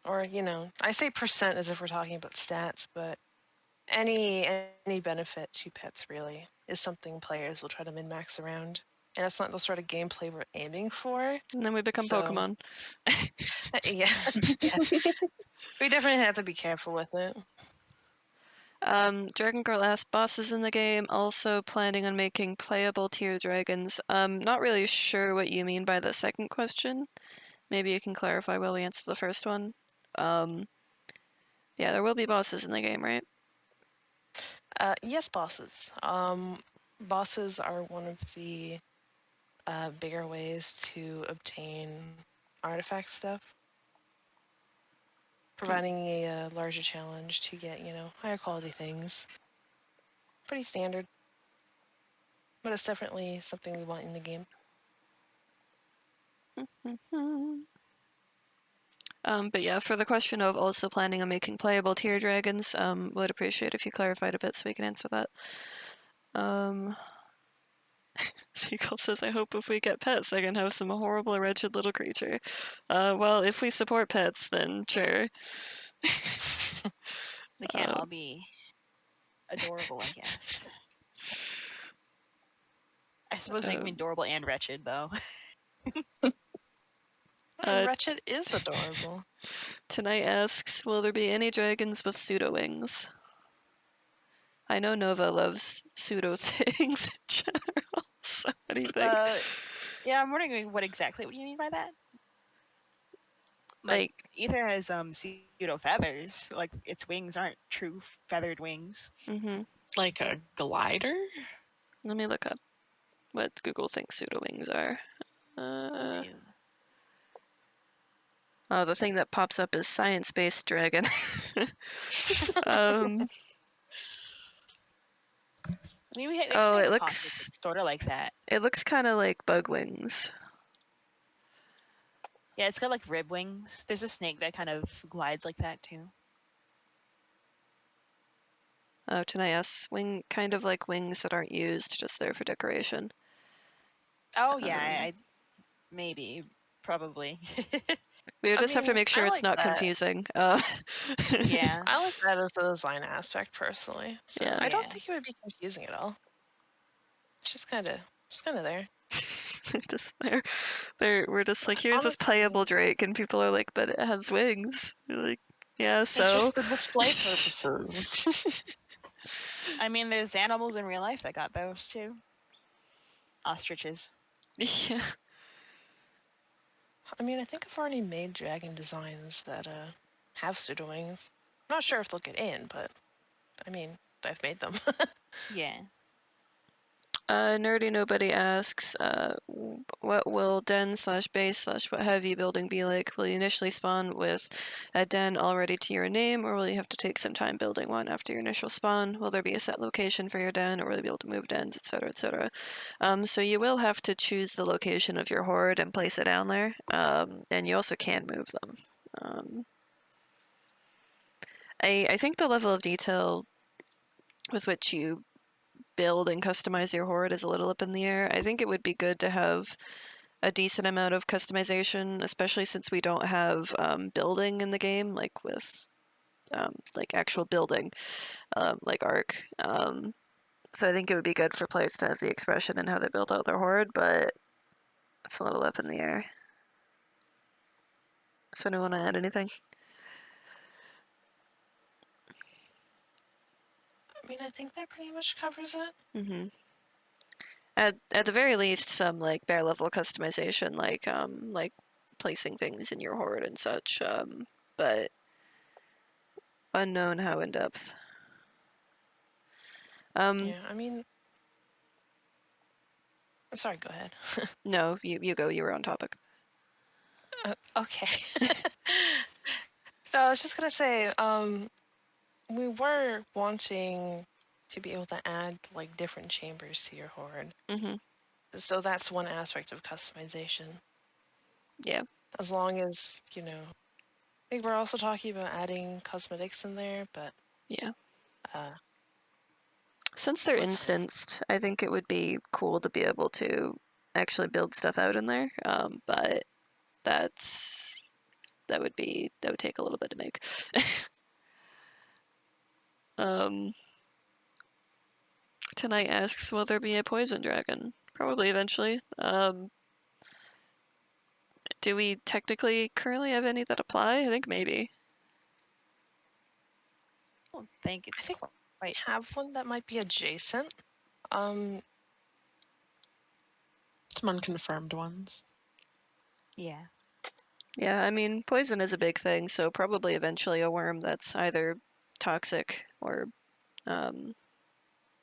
Or, I say percent as if we're talking about stats, but any benefit to pets really is something players will try to min-max around. And that's not the sort of gameplay we're aiming for. And then we become So- Pokemon. Yeah. Yeah. We definitely have to be careful with it. Dragon Girl asked bosses in the game, also planning on making playable tier dragons. Not really sure what you mean by the second question. Maybe you can clarify while we answer the first one. Yeah, there will be bosses in the game, right? Yes, bosses. Bosses are one of the bigger ways to obtain artifact stuff, providing a larger challenge to get, higher quality things. Pretty standard, but it's definitely something we want in the game. But yeah, for the question of also planning on making playable tier dragons, would appreciate if you clarified a bit so we can answer that. Seagull says, I hope if we get pets, I can have some horrible, wretched little creature. Well, if we support pets, then sure. They can't all be adorable, I guess. I suppose they can be adorable and wretched, though. Wretched is adorable. Tonight asks, will there be any dragons with pseudo wings? I know Nova loves pseudo things in general, so what do you think? Yeah, I'm wondering what you mean by that. Like, Ether has pseudo feathers. Like its wings aren't true feathered wings. Like a glider? Let me look up what Google thinks pseudo wings are. Oh, the thing that pops up is science-based dragon. Oh, it looks sort of like that. It looks kind of like bug wings. Yeah, it's got like rib wings. There's a snake that kind of glides like that too. Oh, Tanayas, kind of like wings that aren't used, just there for decoration. Oh yeah, maybe, probably. We just have to make sure it's not that. confusing. Yeah. I like that as the design aspect personally. So Yeah. I don't think it would be confusing at all. It's just kind of there. We're just like, here's this playable Drake, and people are like, but it has wings. You're like, yeah, so. It's just for display purposes. I mean, there's animals in real life that got those too. Ostriches. Yeah. I mean, I think I've already made dragon designs that have pseudo wings. I'm not sure if they'll get in, but I mean, I've made them. Yeah. Nerdy Nobody asks, what will den/base/what have you building be like? Will you initially spawn with a den already to your name, or will you have to take some time building one after your initial spawn? Will there be a set location for your den, or will you be able to move dens, etc., etc.? So you will have to choose the location of your horde and place it down there, and you also can move them. I think the level of detail with which you build and customize your horde is a little up in the air. I think it would be good to have a decent amount of customization, especially since we don't have building in the game, like with like actual building, like Ark. So I think it would be good for players to have the expression in how they build out their horde, but it's a little up in the air. So anyone want to add anything? I mean, I think that pretty much covers it. Mm-hmm. At the very least, some like bare level customization, like placing things in your horde and such. But unknown how in depth. Yeah, I mean, sorry, go ahead. No, you go. You were on topic. Okay. So I was just gonna say, we were wanting to be able to add like different chambers to your horde. Mm-hmm. So that's one aspect of customization. Yeah. As long as, I think we're also talking about adding cosmetics in there, but yeah. Since they're What's- instanced, I think it would be cool to be able to actually build stuff out in there. But that would take a little bit to make. Tonight asks, will there be a poison dragon? Probably eventually. Do we technically currently have any that apply? I think maybe. I don't think I it's think quite. we have one that might be adjacent. Some unconfirmed ones. Yeah. Yeah, I mean, poison is a big thing, so probably eventually a worm that's either toxic or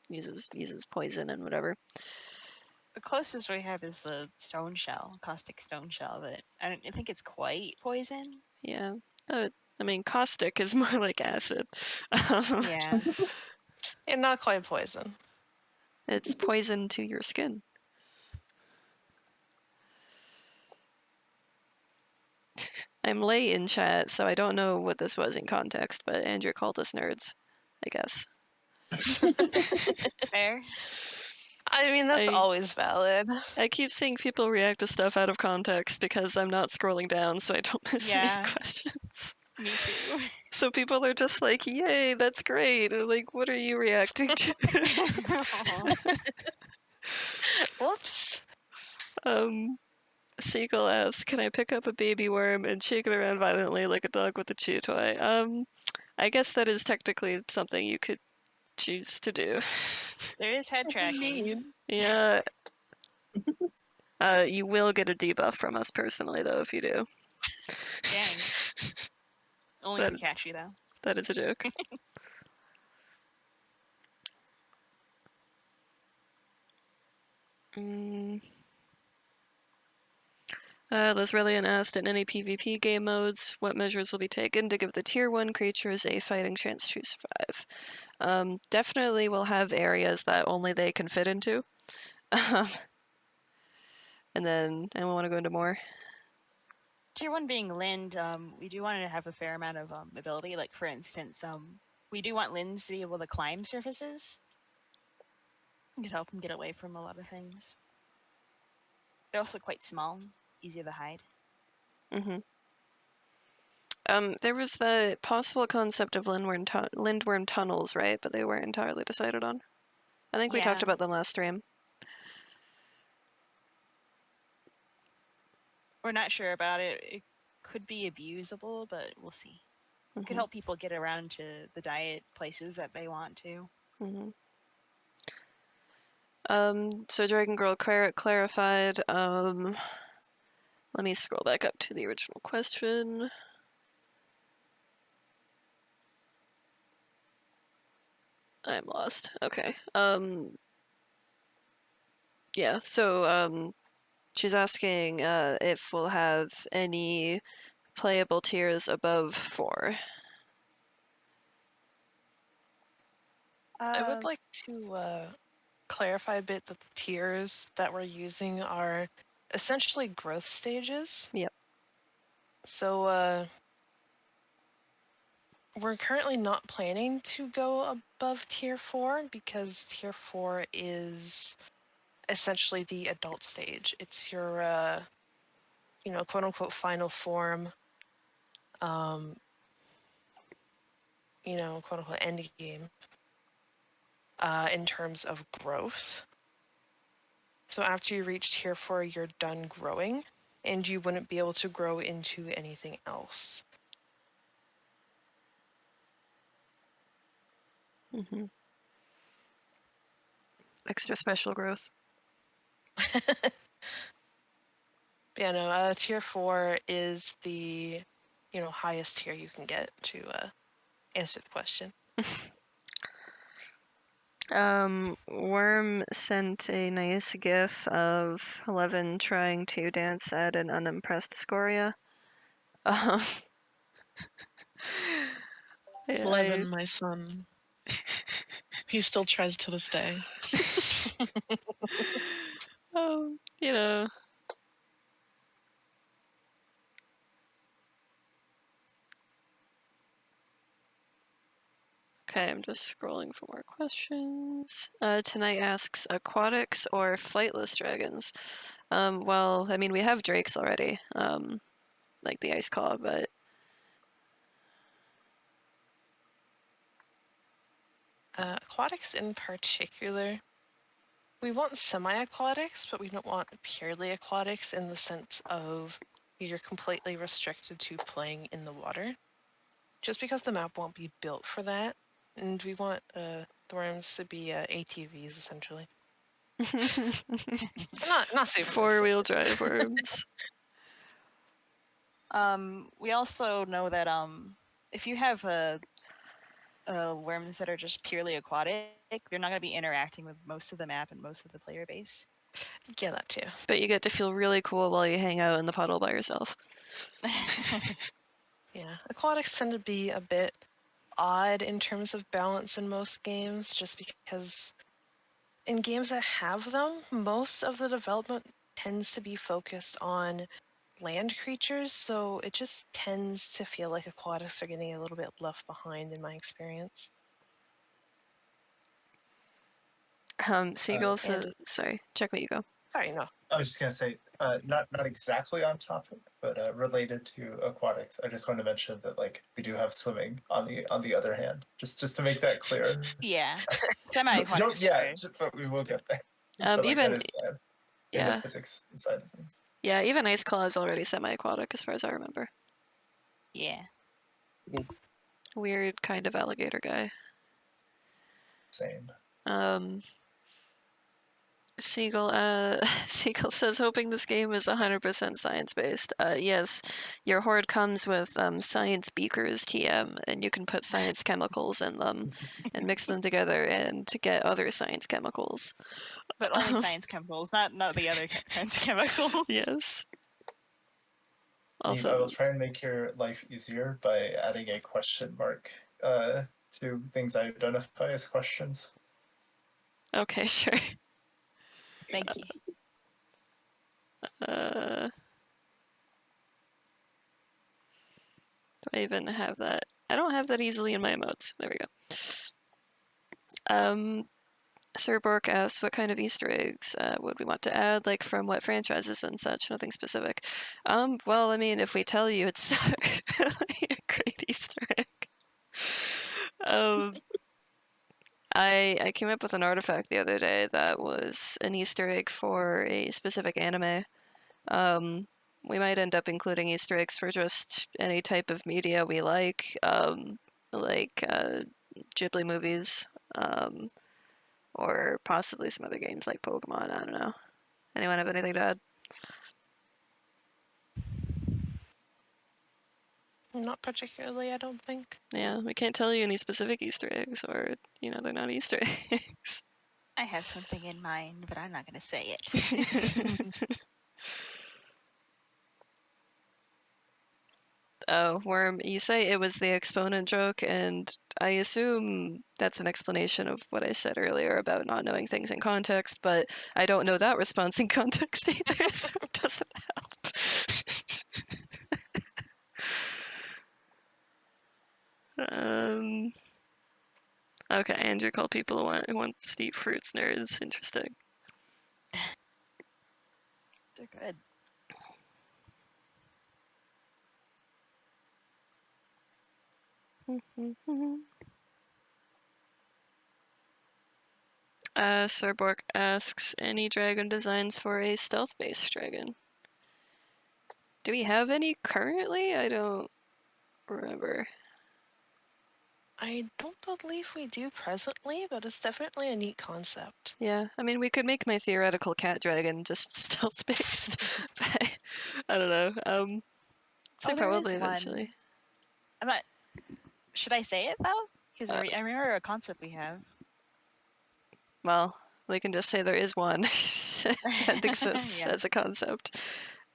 uses poison and whatever. The closest we have is the stone shell, caustic stone shell. That I don't think it's quite poison. Yeah. I mean, caustic is more like acid. Yeah. And not quite poison. It's poison to your skin. I'm late in chat, so I don't know what this was in context, but Andrew called us nerds, I guess. Fair. I mean, that's I- always valid. I keep seeing people react to stuff out of context because I'm not scrolling down, so I don't miss Yeah. any questions. Me too. So people are just like, yay, that's great. Or like, what are you reacting to? Whoops. Seagull asks, can I pick up a baby worm and shake it around violently like a dog with a chew toy? I guess that is technically something you could choose to do. There is head tracking. Mean. Yeah. You will get a debuff from us personally, though, if you do. Dang. Only That- if we catch you, though. That is a joke. Lesrelian asked, in any PvP game modes, what measures will be taken to give the tier 1 creatures a fighting chance to survive? Definitely we'll have areas that only they can fit into. And then I want to go into more. Tier 1 being Lind, we do want to have a fair amount of ability. Like, for instance, we do want Linds to be able to climb surfaces. It could help them get away from a lot of things. They're also quite small, easier to hide. There was the possible concept of Lindwyrm tunnels, right? But they weren't entirely decided on. I think we talked Yeah. about them last stream. We're not sure about it. It could be abusable, but we'll see. It could help people get around to the diet places that they want to. So Dragon Girl clarified. Let me scroll back up to the original question. I'm lost. Okay. Yeah, so she's asking if we'll have any playable tiers above 4. I would like to clarify a bit that the tiers that we're using are essentially growth stages. Yep. So we're currently not planning to go above tier 4 because tier 4 is essentially the adult stage. It's your quote unquote final form, quote unquote end game in terms of growth. So after you reach tier 4, you're done growing, and you wouldn't be able to grow into anything else. Extra special growth. Yeah, no, tier 4 is the, highest tier you can get to answer the question. Worm sent a nice gif of 11 trying to dance at an unimpressed Scoria. Yeah, 11, my son. He still tries to this day. you know. Okay, I'm just scrolling for more questions. Tonight asks aquatics or flightless dragons. Well, I mean, we have drakes already, like the ice claw, but Aquatics in particular, we want semi-aquatics, but we don't want purely aquatics in the sense of you're completely restricted to playing in the water. Just because the map won't be built for that, and we want the worms to be ATVs essentially. Not super four-wheel restricted. drive worms. We also know that if you have worms that are just purely aquatic, they're not going to be interacting with most of the map and most of the player base. Yeah, that too. But you get to feel really cool while you hang out in the puddle by yourself. Yeah, aquatics tend to be a bit odd in terms of balance in most games, just because in games that have them, most of the development tends to be focused on land creatures, so it just tends to feel like aquatics are getting a little bit left behind in my experience. Seagull says, And sorry, check what you go. sorry, no. I was just gonna say, not exactly on topic, but related to aquatics. I just wanted to mention that like we do have swimming on the other hand, just to make that clear. Yeah, semi-aquatic. Don't yet, but we will get there. But like Even that is planned in the yeah, physics side of things. yeah, even ice claw is already semi-aquatic as far as I remember. Yeah. Weird kind of alligator guy. Same. Seagull, Seagull says, hoping this game is 100% science-based. Yes, your horde comes with science beakers, TM, and you can put science chemicals in them and mix them together and to get other science chemicals. But only science chemicals, not the other kinds of chemicals. Yes. Neve, I will Also, try and make your life easier by adding a question mark to things I identify as questions. okay, sure. Thank you. Do I even have that? I don't have that easily in my emotes. There we go. Sir Bork asks, what kind of Easter eggs would we want to add, like from what franchises and such? Nothing specific. Well, I mean, if we tell you, it's a great Easter egg. I came up with an artifact the other day that was an Easter egg for a specific anime. We might end up including Easter eggs for just any type of media we like Ghibli movies, or possibly some other games like Pokemon. I don't know. Anyone have anything to add? Not particularly, I don't think. Yeah, we can't tell you any specific Easter eggs, or, they're not Easter eggs. I have something in mind, but I'm not going to say it. Oh, Worm, you say it was the exponent joke, and I assume that's an explanation of what I said earlier about not knowing things in context, but I don't know that response in context either, so it doesn't help. Okay, Andrew called people who want to eat fruits nerds. Interesting. They're good. Sir Bork asks, any dragon designs for a stealth-based dragon? Do we have any currently? I don't remember. I don't believe we do presently, but it's definitely a neat concept. Yeah, I mean, we could make my theoretical cat dragon just stealth-based, but I don't know. Say there probably is one. eventually. I'm not. Should I say it though? Because I remember a concept we have. Well, we can just say there is one that exists Yeah. as a concept.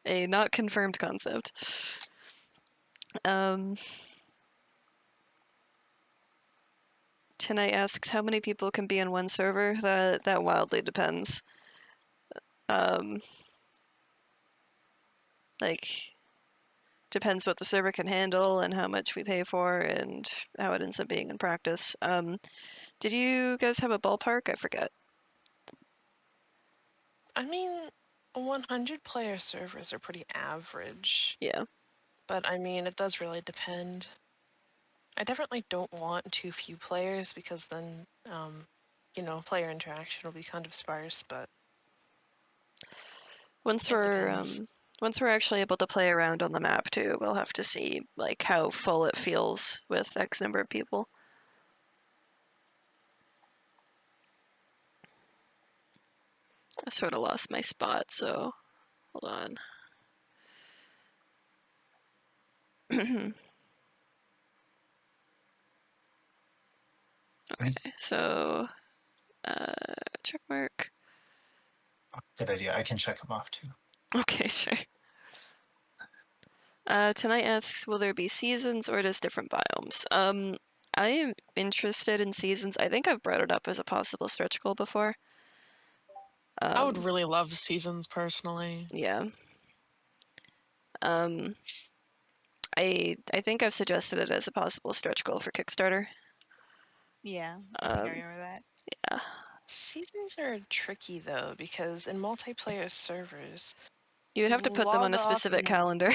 A not confirmed concept. Tonight asks how many people can be in one server. That wildly depends. Like, depends what the server can handle and how much we pay for and how it ends up being in practice. Did you guys have a ballpark? I forget. I mean, 100 player servers are pretty average, Yeah. but I mean, it does really depend. I definitely don't want too few players because then, player interaction will be kind of sparse, but Once it we're depends. once we're actually able to play around on the map too, we'll have to see like how full it feels with X number of people. I sort of lost my spot, so hold on. Okay, so check mark. Good idea. I can check them off too. Okay, sure. Tonight asks, will there be seasons or just different biomes? I am interested in seasons. I think I've brought it up as a possible stretch goal before. I would really love seasons personally. Yeah. I think I've suggested it as a possible stretch goal for Kickstarter. Yeah, I think I remember that. Yeah. Seasons are tricky though, because in multiplayer servers, You would have to put them on log a off specific and calendar.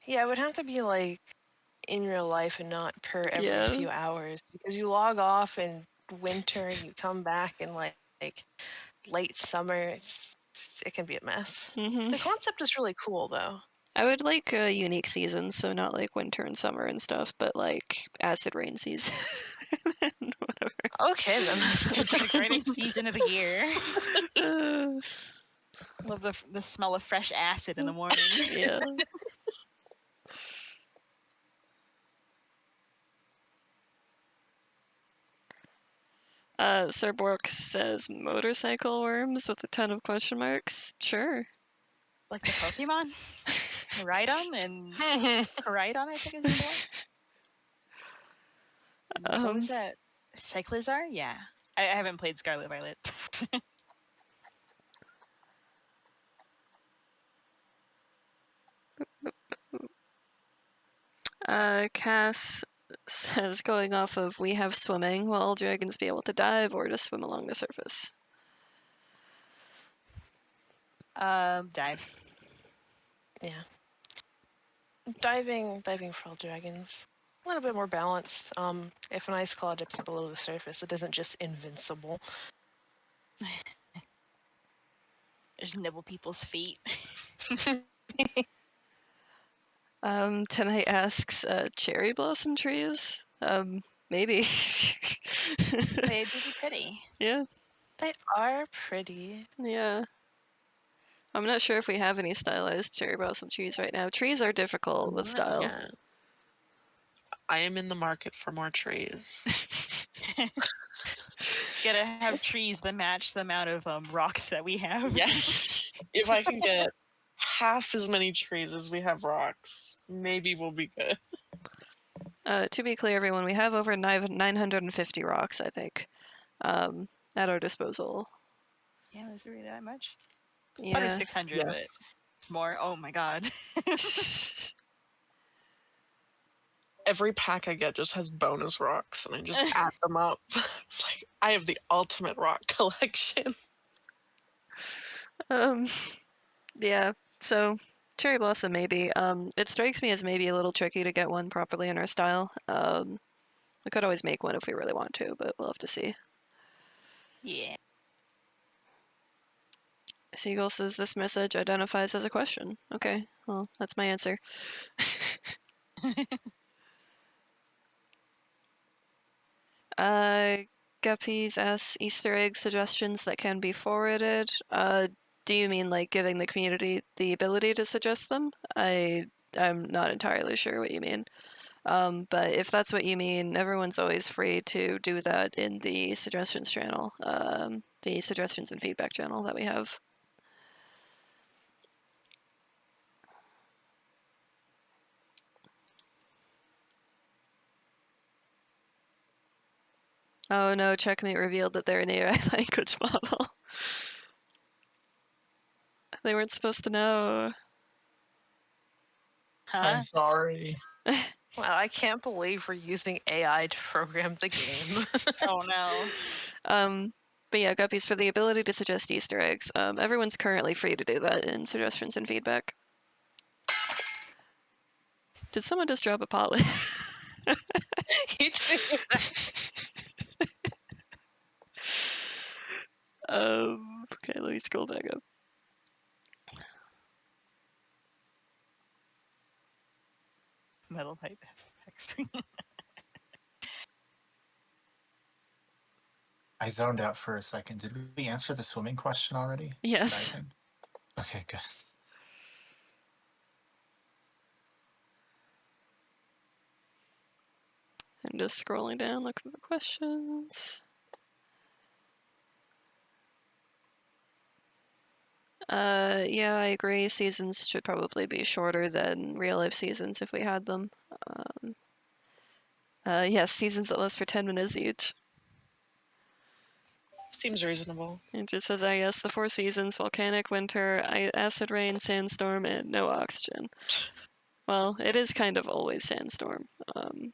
yeah, it would have to be like in real life and not per every Yeah. few hours because you log off in winter and you come back in like late summer. It can be a mess. Hmm. The concept is really cool though. I would like unique seasons, so not like winter and summer and stuff, but like acid rain season. Whatever. Okay then. It's the greatest season of the year. Uh, Love the smell of fresh acid in the morning. yeah. Sir Bork says motorcycle worms with a ton of question marks. Sure. Like the Pokemon? Rhydon and Koraidon, I think is the one. What was that? Cyclizar? Yeah. I haven't played Scarlet Violet. Cass says, going off of we have swimming, will all dragons be able to dive or just swim along the surface? Dive. Yeah. Diving for all dragons. A little bit more balanced. If an ice claw dips below the surface, it isn't just invincible. Just nibble people's feet. Tonight asks, cherry blossom trees? Maybe. They'd be pretty. Yeah. They are pretty. Yeah. I'm not sure if we have any stylized cherry blossom trees right now. Trees are difficult with style. Yeah. I am in the market for more trees. Gotta have trees that match the amount of rocks that we have. Yeah. If I can get half as many trees as we have rocks, maybe we'll be good. To be clear, everyone, we have over 950 rocks, I think, at our disposal. Yeah, was it really that much? Yeah. Probably 600, but Yes. it's more. Oh my god. Every pack I get just has bonus rocks, and I just add them up. It's like I have the ultimate rock collection. Yeah. So cherry blossom, maybe. It strikes me as maybe a little tricky to get one properly in our style. We could always make one if we really want to, but we'll have to see. Yeah. Seagull says this message identifies as a question. Okay, well, that's my answer. Guppies asks Easter egg suggestions that can be forwarded. Do you mean like giving the community the ability to suggest them? I'm not entirely sure what you mean. But if that's what you mean, everyone's always free to do that in the suggestions channel, the suggestions and feedback channel that we have. Oh no, Checkmate revealed that they're an AI language model. They weren't supposed to know. I'm sorry. Wow, I can't believe we're using AI to program the game. Oh no. But yeah, Guppies, for the ability to suggest Easter eggs, everyone's currently free to do that in suggestions and feedback. Did someone just drop a pot lid? You do Okay, let me scroll back up. Metal pipe aspects. I zoned out for a second. Did we answer the swimming question already? Yes. Diving? Okay, good. I'm just scrolling down looking for questions. Yeah, I agree. Seasons should probably be shorter than real life seasons if we had them. Yes, seasons that last for 10 minutes each. Seems reasonable. It just says, I guess, the 4 seasons: volcanic, winter, acid rain, sandstorm, and no oxygen. Well, it is kind of always sandstorm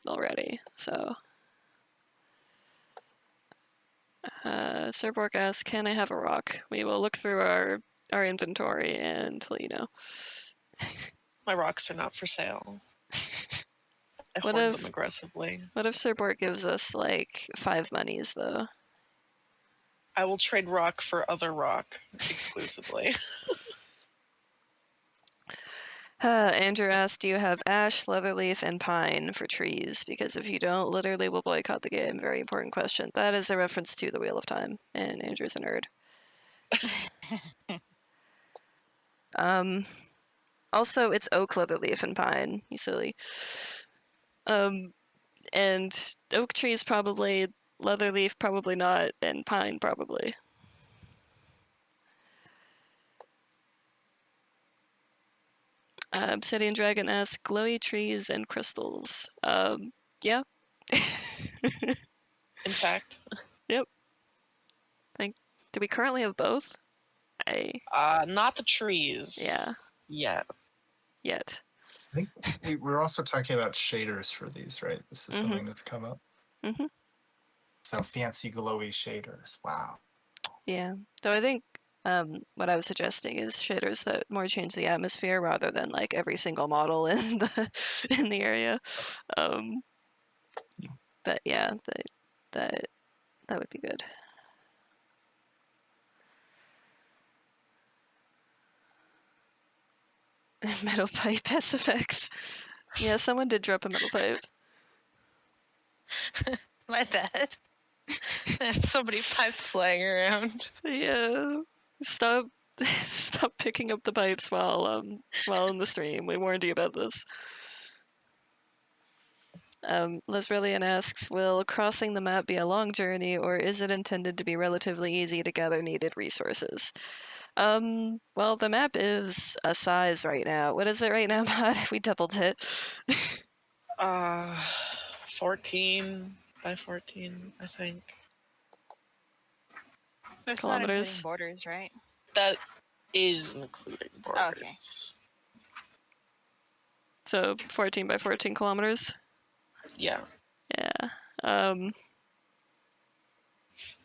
already, so. Serbork asks, can I have a rock? We will look through our inventory and let you know. My rocks are not for sale. I What hoard if- them aggressively. What if Serbork gives us, like, 5 monies, though? I will trade rock for other rock exclusively. Andrew asked, do you have ash, leatherleaf, and pine for trees? Because if you don't, literally we'll boycott the game. Very important question. That is a reference to the Wheel of Time, and Andrew's a nerd. Also, it's oak, leatherleaf, and pine, you silly. And oak trees probably, leatherleaf probably not, and pine probably. Obsidian Dragon asks, glowy trees and crystals. Yeah. In fact, Do we currently have both? not the trees. Yeah. Yeah. Yet. I think we're also talking about shaders for these, right? This is something that's come up. Mm-hmm. So fancy glowy shaders. Wow. Yeah. So I think what I was suggesting is shaders that more change the atmosphere rather than like every single model in the area. But yeah, that would be good. Metal pipe SFX. Yeah, someone did drop a metal pipe. My bad. There's so many pipes laying around. Yeah. Stop picking up the pipes while in the stream. We warned you about this. Lesrelian asks, will crossing the map be a long journey, or is it intended to be relatively easy to gather needed resources? Well, the map is a size right now. What is it right now, Mod? We doubled it. 14 by 14, I think. That's not Kilometers. including borders, right? That is including borders. Oh, okay. So 14 by 14 kilometers. Yeah. Yeah.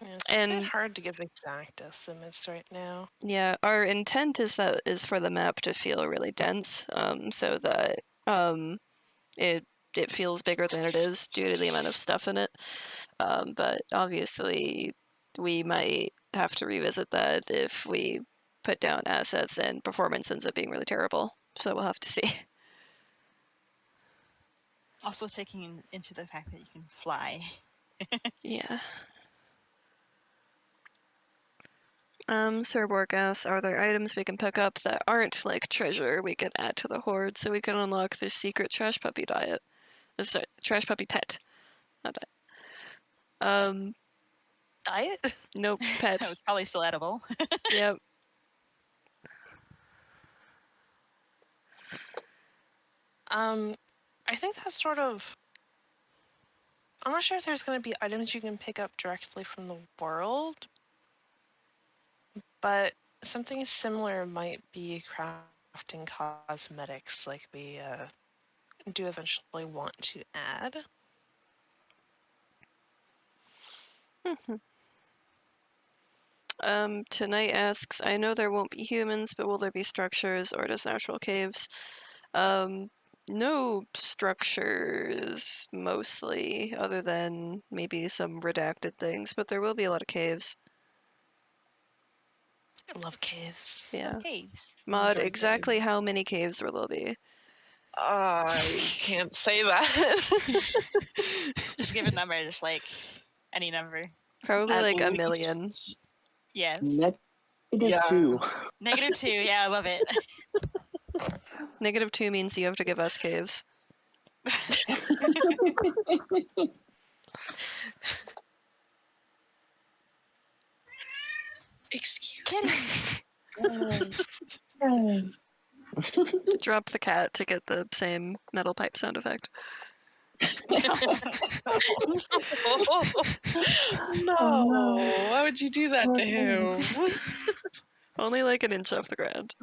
Yeah, it's a And- bit hard to give exact estimates right now. Yeah, our intent is for the map to feel really dense, so that it feels bigger than it is due to the amount of stuff in it. But obviously, we might have to revisit that if we put down assets and performance ends up being really terrible. So we'll have to see. Also taking into the fact that you can fly. Yeah. Serborg asks, are there items we can pick up that aren't like treasure we can add to the horde so we can unlock this secret trash puppy diet? Sorry, trash puppy pet. Not diet. Diet? Nope, pet. It's probably still edible. Yep. I think that's sort of. I'm not sure if there's going to be items you can pick up directly from the world, but something similar might be crafting cosmetics, like we do eventually want to add. Tonight asks, I know there won't be humans, but will there be structures or just natural caves? No structures, mostly, other than maybe some redacted things, but there will be a lot of caves. I love caves. Yeah. Caves. Maud, Enjoy exactly caves. how many caves will there be? I can't say that. Just give a number, just like any number. Probably At like a least- million. Yes. Negative Yeah. 2. -2. Yeah, I love it. -2 means you have to give us caves. Excuse Kitty. Drop the cat to get the same metal pipe sound effect. No, why would you do that to him? Only like an inch off the ground.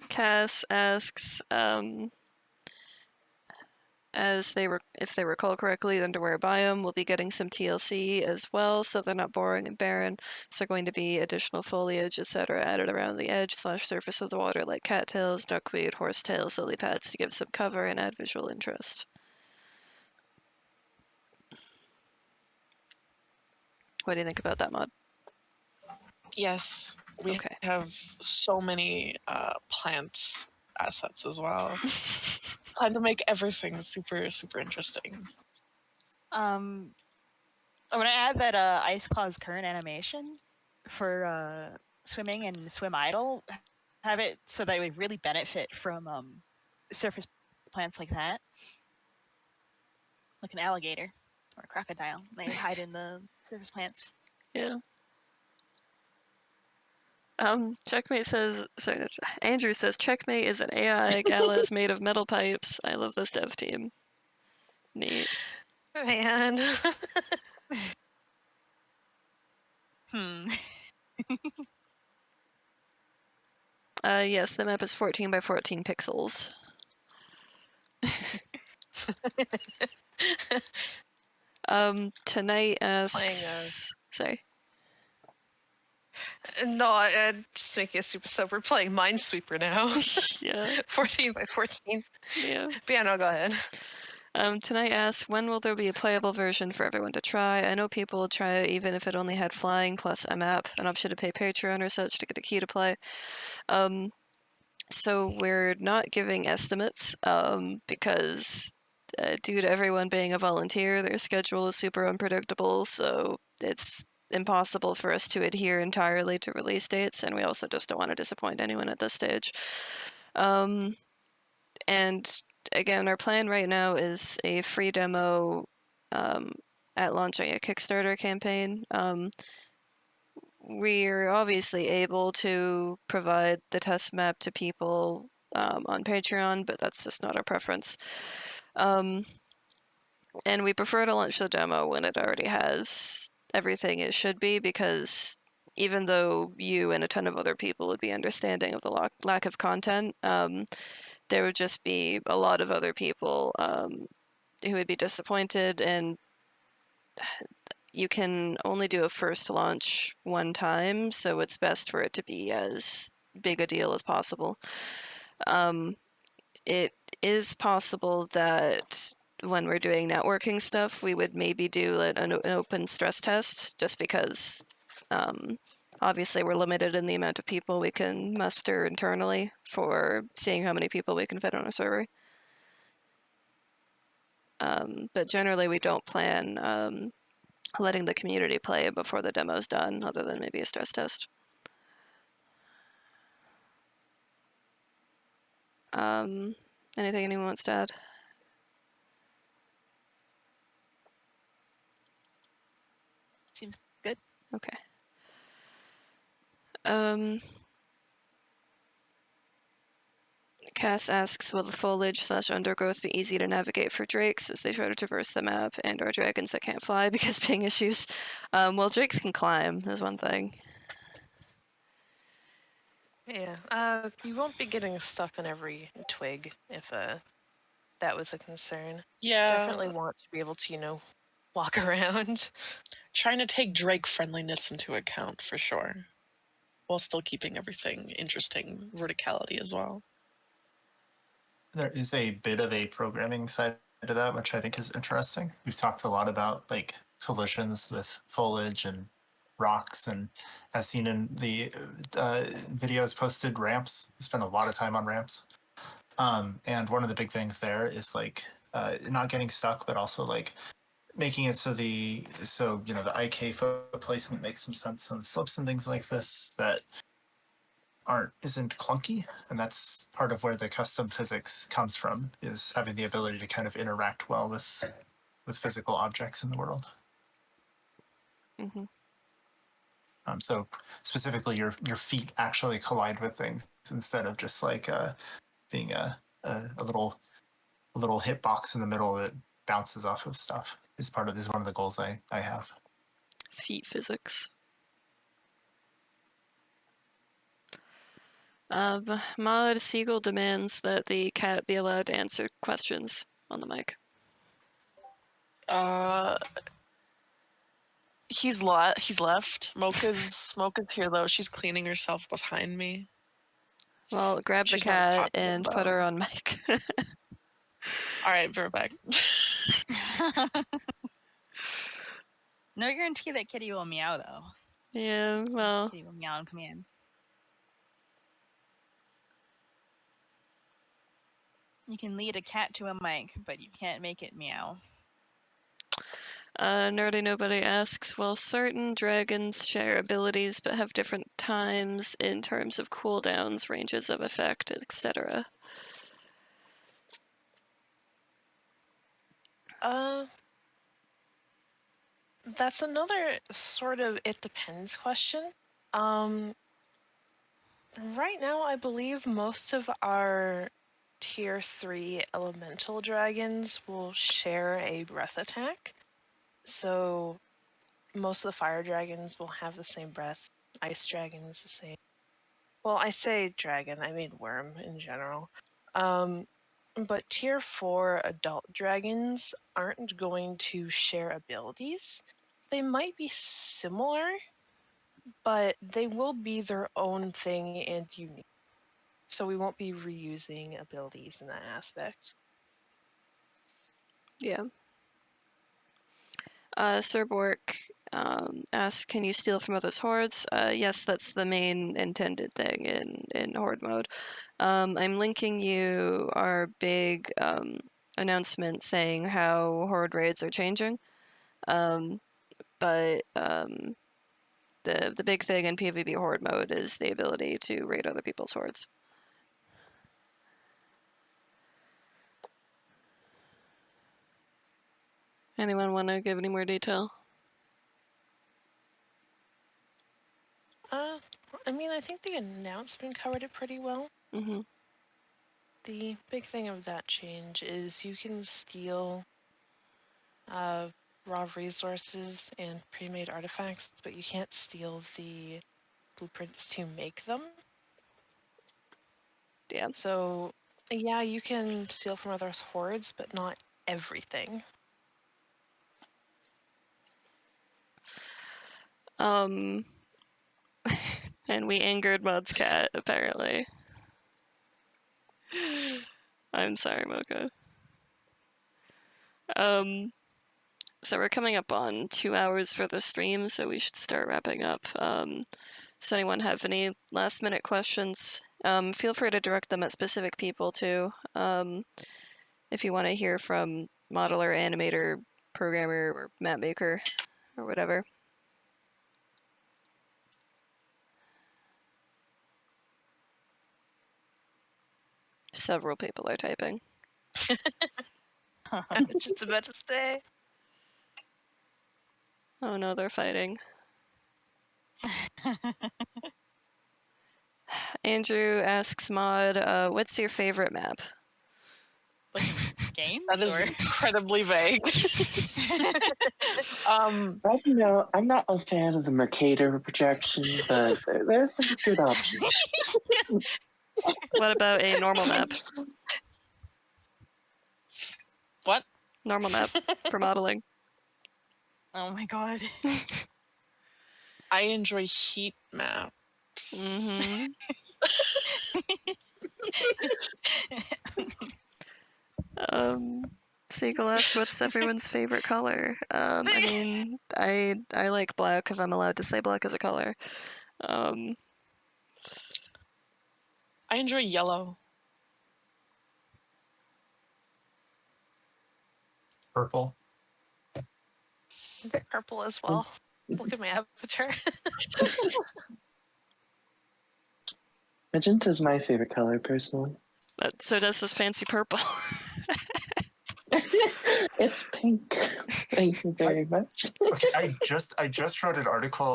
Cass asks, if they recall correctly, the underwear biome will be getting some TLC as well, so they're not boring and barren. So going to be additional foliage, etc., added around the edge / surface of the water, like cattails, duckweed, horsetails, lily pads, to give some cover and add visual interest. What do you think about that, Mod? Yes, we Okay. have so many plant assets as well. Plan to make everything super, super interesting. I want to add that Ice Claw's current animation for swimming and swim idle, have it so that it would really benefit from surface plants like that, like an alligator or a crocodile. They hide in the surface plants. Yeah. Checkmate says, sorry, Andrew says, Checkmate is an AI gala is made of metal pipes. I love this dev team. Neat. Man. Yes, the map is 14 by 14 pixels. Tonight asks... Sorry. No, I'm just making it super sober. We're playing Minesweeper now. Yeah. 14 by 14. Yeah. But yeah, no, go ahead. Tonight asks, when will there be a playable version for everyone to try? I know people will try it even if it only had flying plus a map, an option to pay Patreon or such to get a key to play. So we're not giving estimates because due to everyone being a volunteer, their schedule is super unpredictable, so it's impossible for us to adhere entirely to release dates, and we also just don't want to disappoint anyone at this stage. And again, our plan right now is a free demo at launching a Kickstarter campaign. We're obviously able to provide the test map to people on Patreon, but that's just not our preference. And we prefer to launch the demo when it already has everything it should be, because even though you and a ton of other people would be understanding of the lack of content, there would just be a lot of other people who would be disappointed, and you can only do a first launch one time, so it's best for it to be as big a deal as possible. It is possible that when we're doing networking stuff, we would maybe do an open stress test, just because obviously we're limited in the amount of people we can muster internally for seeing how many people we can fit on a server. But generally we don't plan letting the community play before the demo's done, other than maybe a stress test. Anything anyone wants to add? Seems good. Okay. Cass asks, will the foliage / undergrowth be easy to navigate for drakes as they try to traverse the map, and our dragons that can't fly because ping issues? Well, drakes can climb, is one thing. Yeah. You won't be getting stuff in every twig if that was a concern. Yeah, Definitely want to be able to, walk around. trying to take Drake friendliness into account for sure, while still keeping everything interesting, verticality as well. There is a bit of a programming side to that, which I think is interesting. We've talked a lot about like collisions with foliage and rocks, and as seen in the videos posted, ramps. We spend a lot of time on ramps. And one of the big things there is like not getting stuck, but also like making it so the IK foot placement makes some sense on the slopes and things like this that isn't clunky, and that's part of where the custom physics comes from, is having the ability to kind of interact well with physical objects in the world. Mm-hmm. So specifically, your feet actually collide with things instead of just like being a little hitbox in the middle that bounces off of stuff. Is one of the goals I have. Feet physics. Maud Siegel demands that the cat be allowed to answer questions on the mic. He's left. Mocha's here though. She's cleaning herself behind me. Well, grab the She's not cat talkative, and put though. her on mic. All right, be right back. No guarantee that kitty will meow though. Yeah, well, Kitty will meow on command. You can lead a cat to a mic, but you can't make it meow. Nerdy Nobody asks, well, certain dragons share abilities but have different times in terms of cooldowns, ranges of effect, etc. That's another sort of it depends question. Right now, I believe most of our tier 3 elemental dragons will share a breath attack. So most of the fire dragons will have the same breath. Ice dragons the same. Well, I say dragon, I mean worm in general. But tier 4 adult dragons aren't going to share abilities. They might be similar, but they will be their own thing and unique. So we won't be reusing abilities in that aspect. Yeah. Sir Bork asks, can you steal from others' hordes? Yes, that's the main intended thing in horde mode. I'm linking you our big announcement saying how horde raids are changing. But the big thing in PvP horde mode is the ability to raid other people's hordes. Anyone want to give any more detail? I mean, I think the announcement covered it pretty well. Mm-hmm. The big thing of that change is you can steal raw resources and pre-made artifacts, but you can't steal the blueprints to make them. Yeah. So, yeah, you can steal from others' hordes, but not everything. And we angered Mod's cat, apparently. I'm sorry, Mocha. So we're coming up on 2 hours for the stream, so we should start wrapping up. Does anyone have any last minute questions? Feel free to direct them at specific people too. If you want to hear from modeler, animator, programmer, or map maker, or whatever. Several people are typing. I was just about to say. Oh no, they're fighting. Andrew asks Mod, what's your favorite map? Like in games? That is or? incredibly vague. I'm not a fan of the Mercator projection, but there's some good options. What about a normal map? What? Normal map for modeling. Oh my god. I enjoy heat maps. Mm-hmm. Seagull asked, "What's everyone's favorite color?" I mean, I like black if I'm allowed to say black as a color. I enjoy yellow. Purple. Purple as well. Look at my avatar. Magenta is my favorite color, personally. So does this fancy purple. It's pink. Thank you very much. Okay, I just wrote an article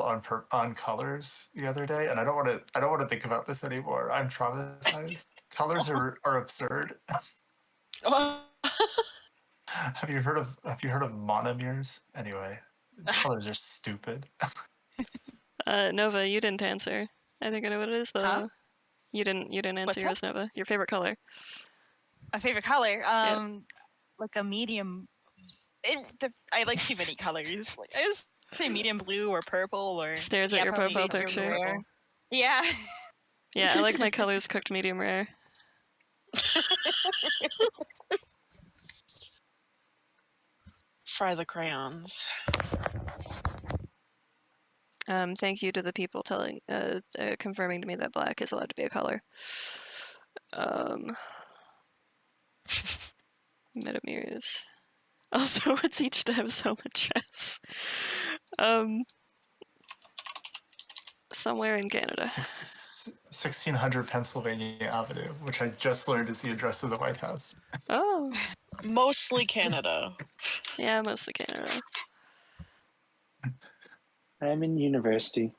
on colors the other day, and I don't want to think about this anymore. I'm traumatized. Colors are absurd. Oh, Have you heard of monomers? Anyway, colors are stupid. Nova, you didn't answer. I think I know what it is though. Huh? You didn't answer What's yours, Nova. Your favorite color. My favorite color? Like a medium. I like too many colors. Like, I just say medium blue or purple or. Stares at your probably profile medium picture. rare. Yeah. Yeah, I like my colors cooked medium rare. fry the crayons. Thank you to the people confirming to me that black is allowed to be a color. Metamers. Also, it's each to have so much chess. Somewhere in Canada. 1600 Pennsylvania Avenue, which I just learned is the address of the White House. Oh, Mostly Canada. yeah, mostly Canada. I'm in university.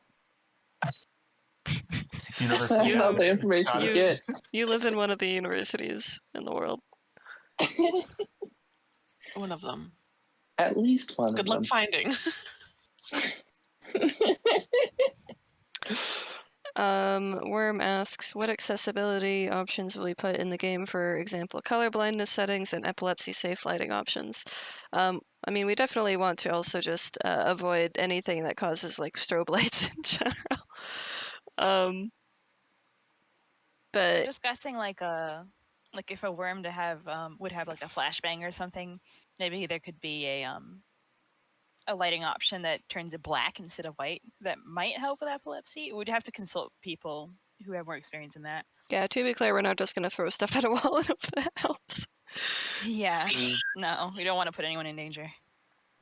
University. That's all the Avenue. information Got you it. get. You live in one of the universities in the world. One of them. At least one Good of luck them. finding. Worm asks, what accessibility options will we put in the game? For example, color blindness settings and epilepsy safe lighting options. I mean, we definitely want to also just avoid anything that causes like strobe lights in general. But Discussing like if a worm to have would have like a flashbang or something, maybe there could be a lighting option that turns it black instead of white that might help with epilepsy. We'd have to consult people who have more experience in that. yeah, to be clear, we're not just going to throw stuff at a wall and hope that helps. Yeah. No, we don't want to put anyone in danger.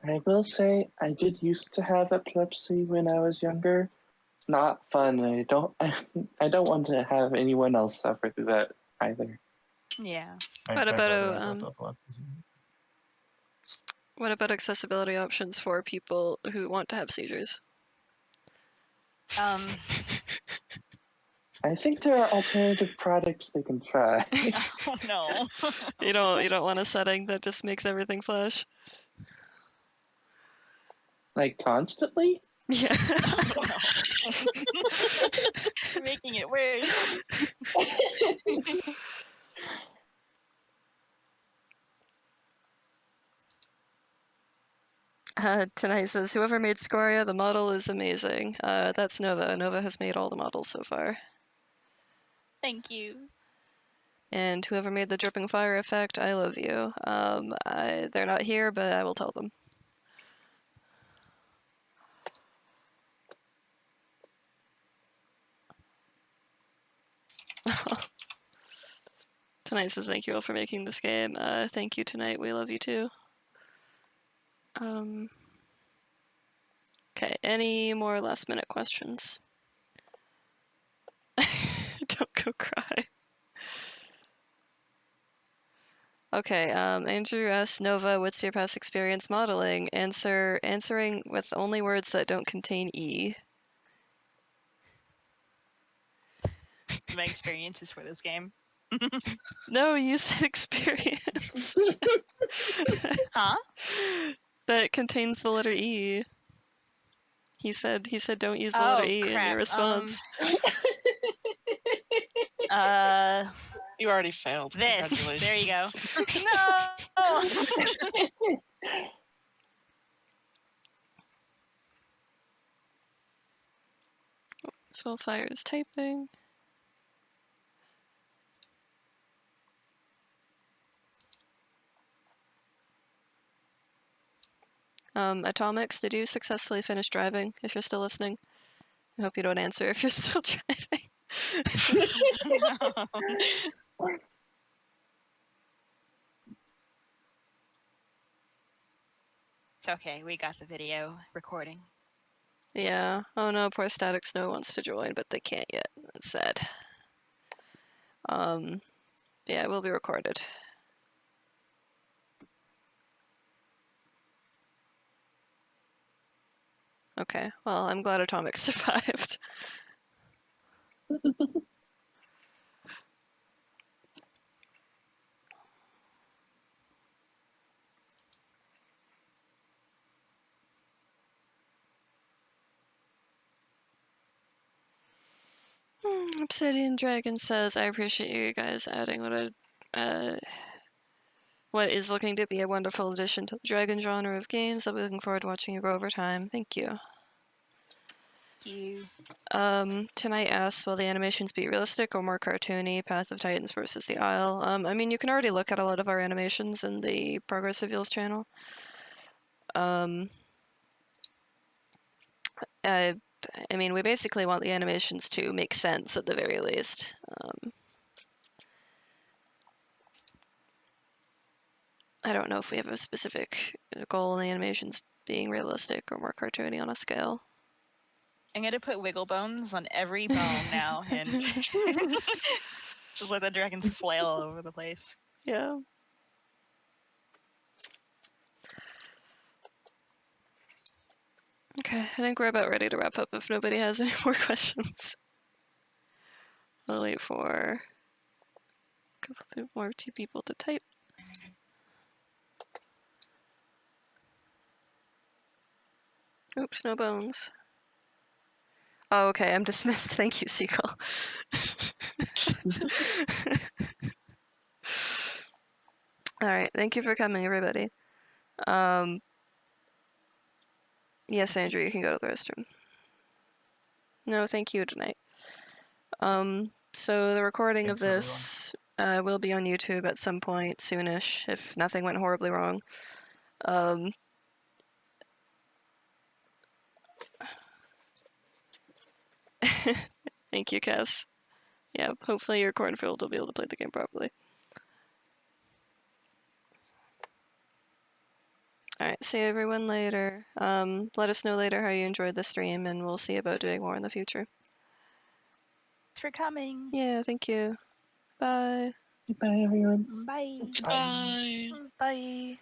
I will say I did used to have epilepsy when I was younger. It's not fun. I don't want to have anyone else suffer through that either. Yeah. What My about brother has epilepsy. What about accessibility options for people who want to have seizures? Um. I think there are alternative products they can try. Oh no. You don't want a setting that just makes everything flash. Like constantly? Yeah. Oh, no. You're making it worse. Tonight says, whoever made Scoria, the model is amazing. That's Nova. Nova has made all the models so far. Thank you. And whoever made the dripping fire effect, I love you. They're not here, but I will tell them. Tonight says, thank you all for making this game. Thank you, Tonight. We love you too. Okay, any more last minute questions? Don't go cry. Okay, Andrew asks, Nova, what's your past experience modeling? Answering with only words that don't contain E. My experiences for this game. No, you said experience. Huh? That contains the letter E. He said don't use the letter Oh, E in your crap. response. You already failed. This. Congratulations. There you go. No! Soulfire is typing. Atomics, did you successfully finish driving? If you're still listening, I hope you don't answer if you're still driving. It's okay. We got the video recording. Yeah. Oh no, poor Static Snow wants to join, but they can't yet. That's sad. Yeah, it will be recorded. Okay. Well, I'm glad Atomics survived. Obsidian Dragon says, I appreciate you guys adding what is looking to be a wonderful addition to the dragon genre of games. I'll be looking forward to watching you grow over time. Thank you. Thank you. Tonight asks, will the animations be realistic or more cartoony? Path of Titans versus the Isle. I mean, you can already look at a lot of our animations in the Progress Reveals channel. I mean, we basically want the animations to make sense at the very least. I don't know if we have a specific goal in the animations being realistic or more cartoony on a scale. I'm gonna put wiggle bones on every bone now and just let the dragons flail all over the place. Yeah. Okay, I think we're about ready to wrap up if nobody has any more questions. I'll wait for a couple more two people to type. Oops, no bones. Oh, okay, I'm dismissed. Thank you, Seagull. Alright, thank you for coming, everybody. Yes, Andrew, you can go to the restroom. No, thank you tonight. So the recording Thanks, of this will be on YouTube at some point soonish, if nothing went horribly wrong. Thank you, Cass. Yeah, hopefully your cornfield will be able to play the game properly. Alright, see everyone later. Let us know later how you enjoyed the stream, and we'll see about doing more in the future. Thanks for coming. Yeah, thank you. Bye. Bye, everyone. Bye. Bye. Bye.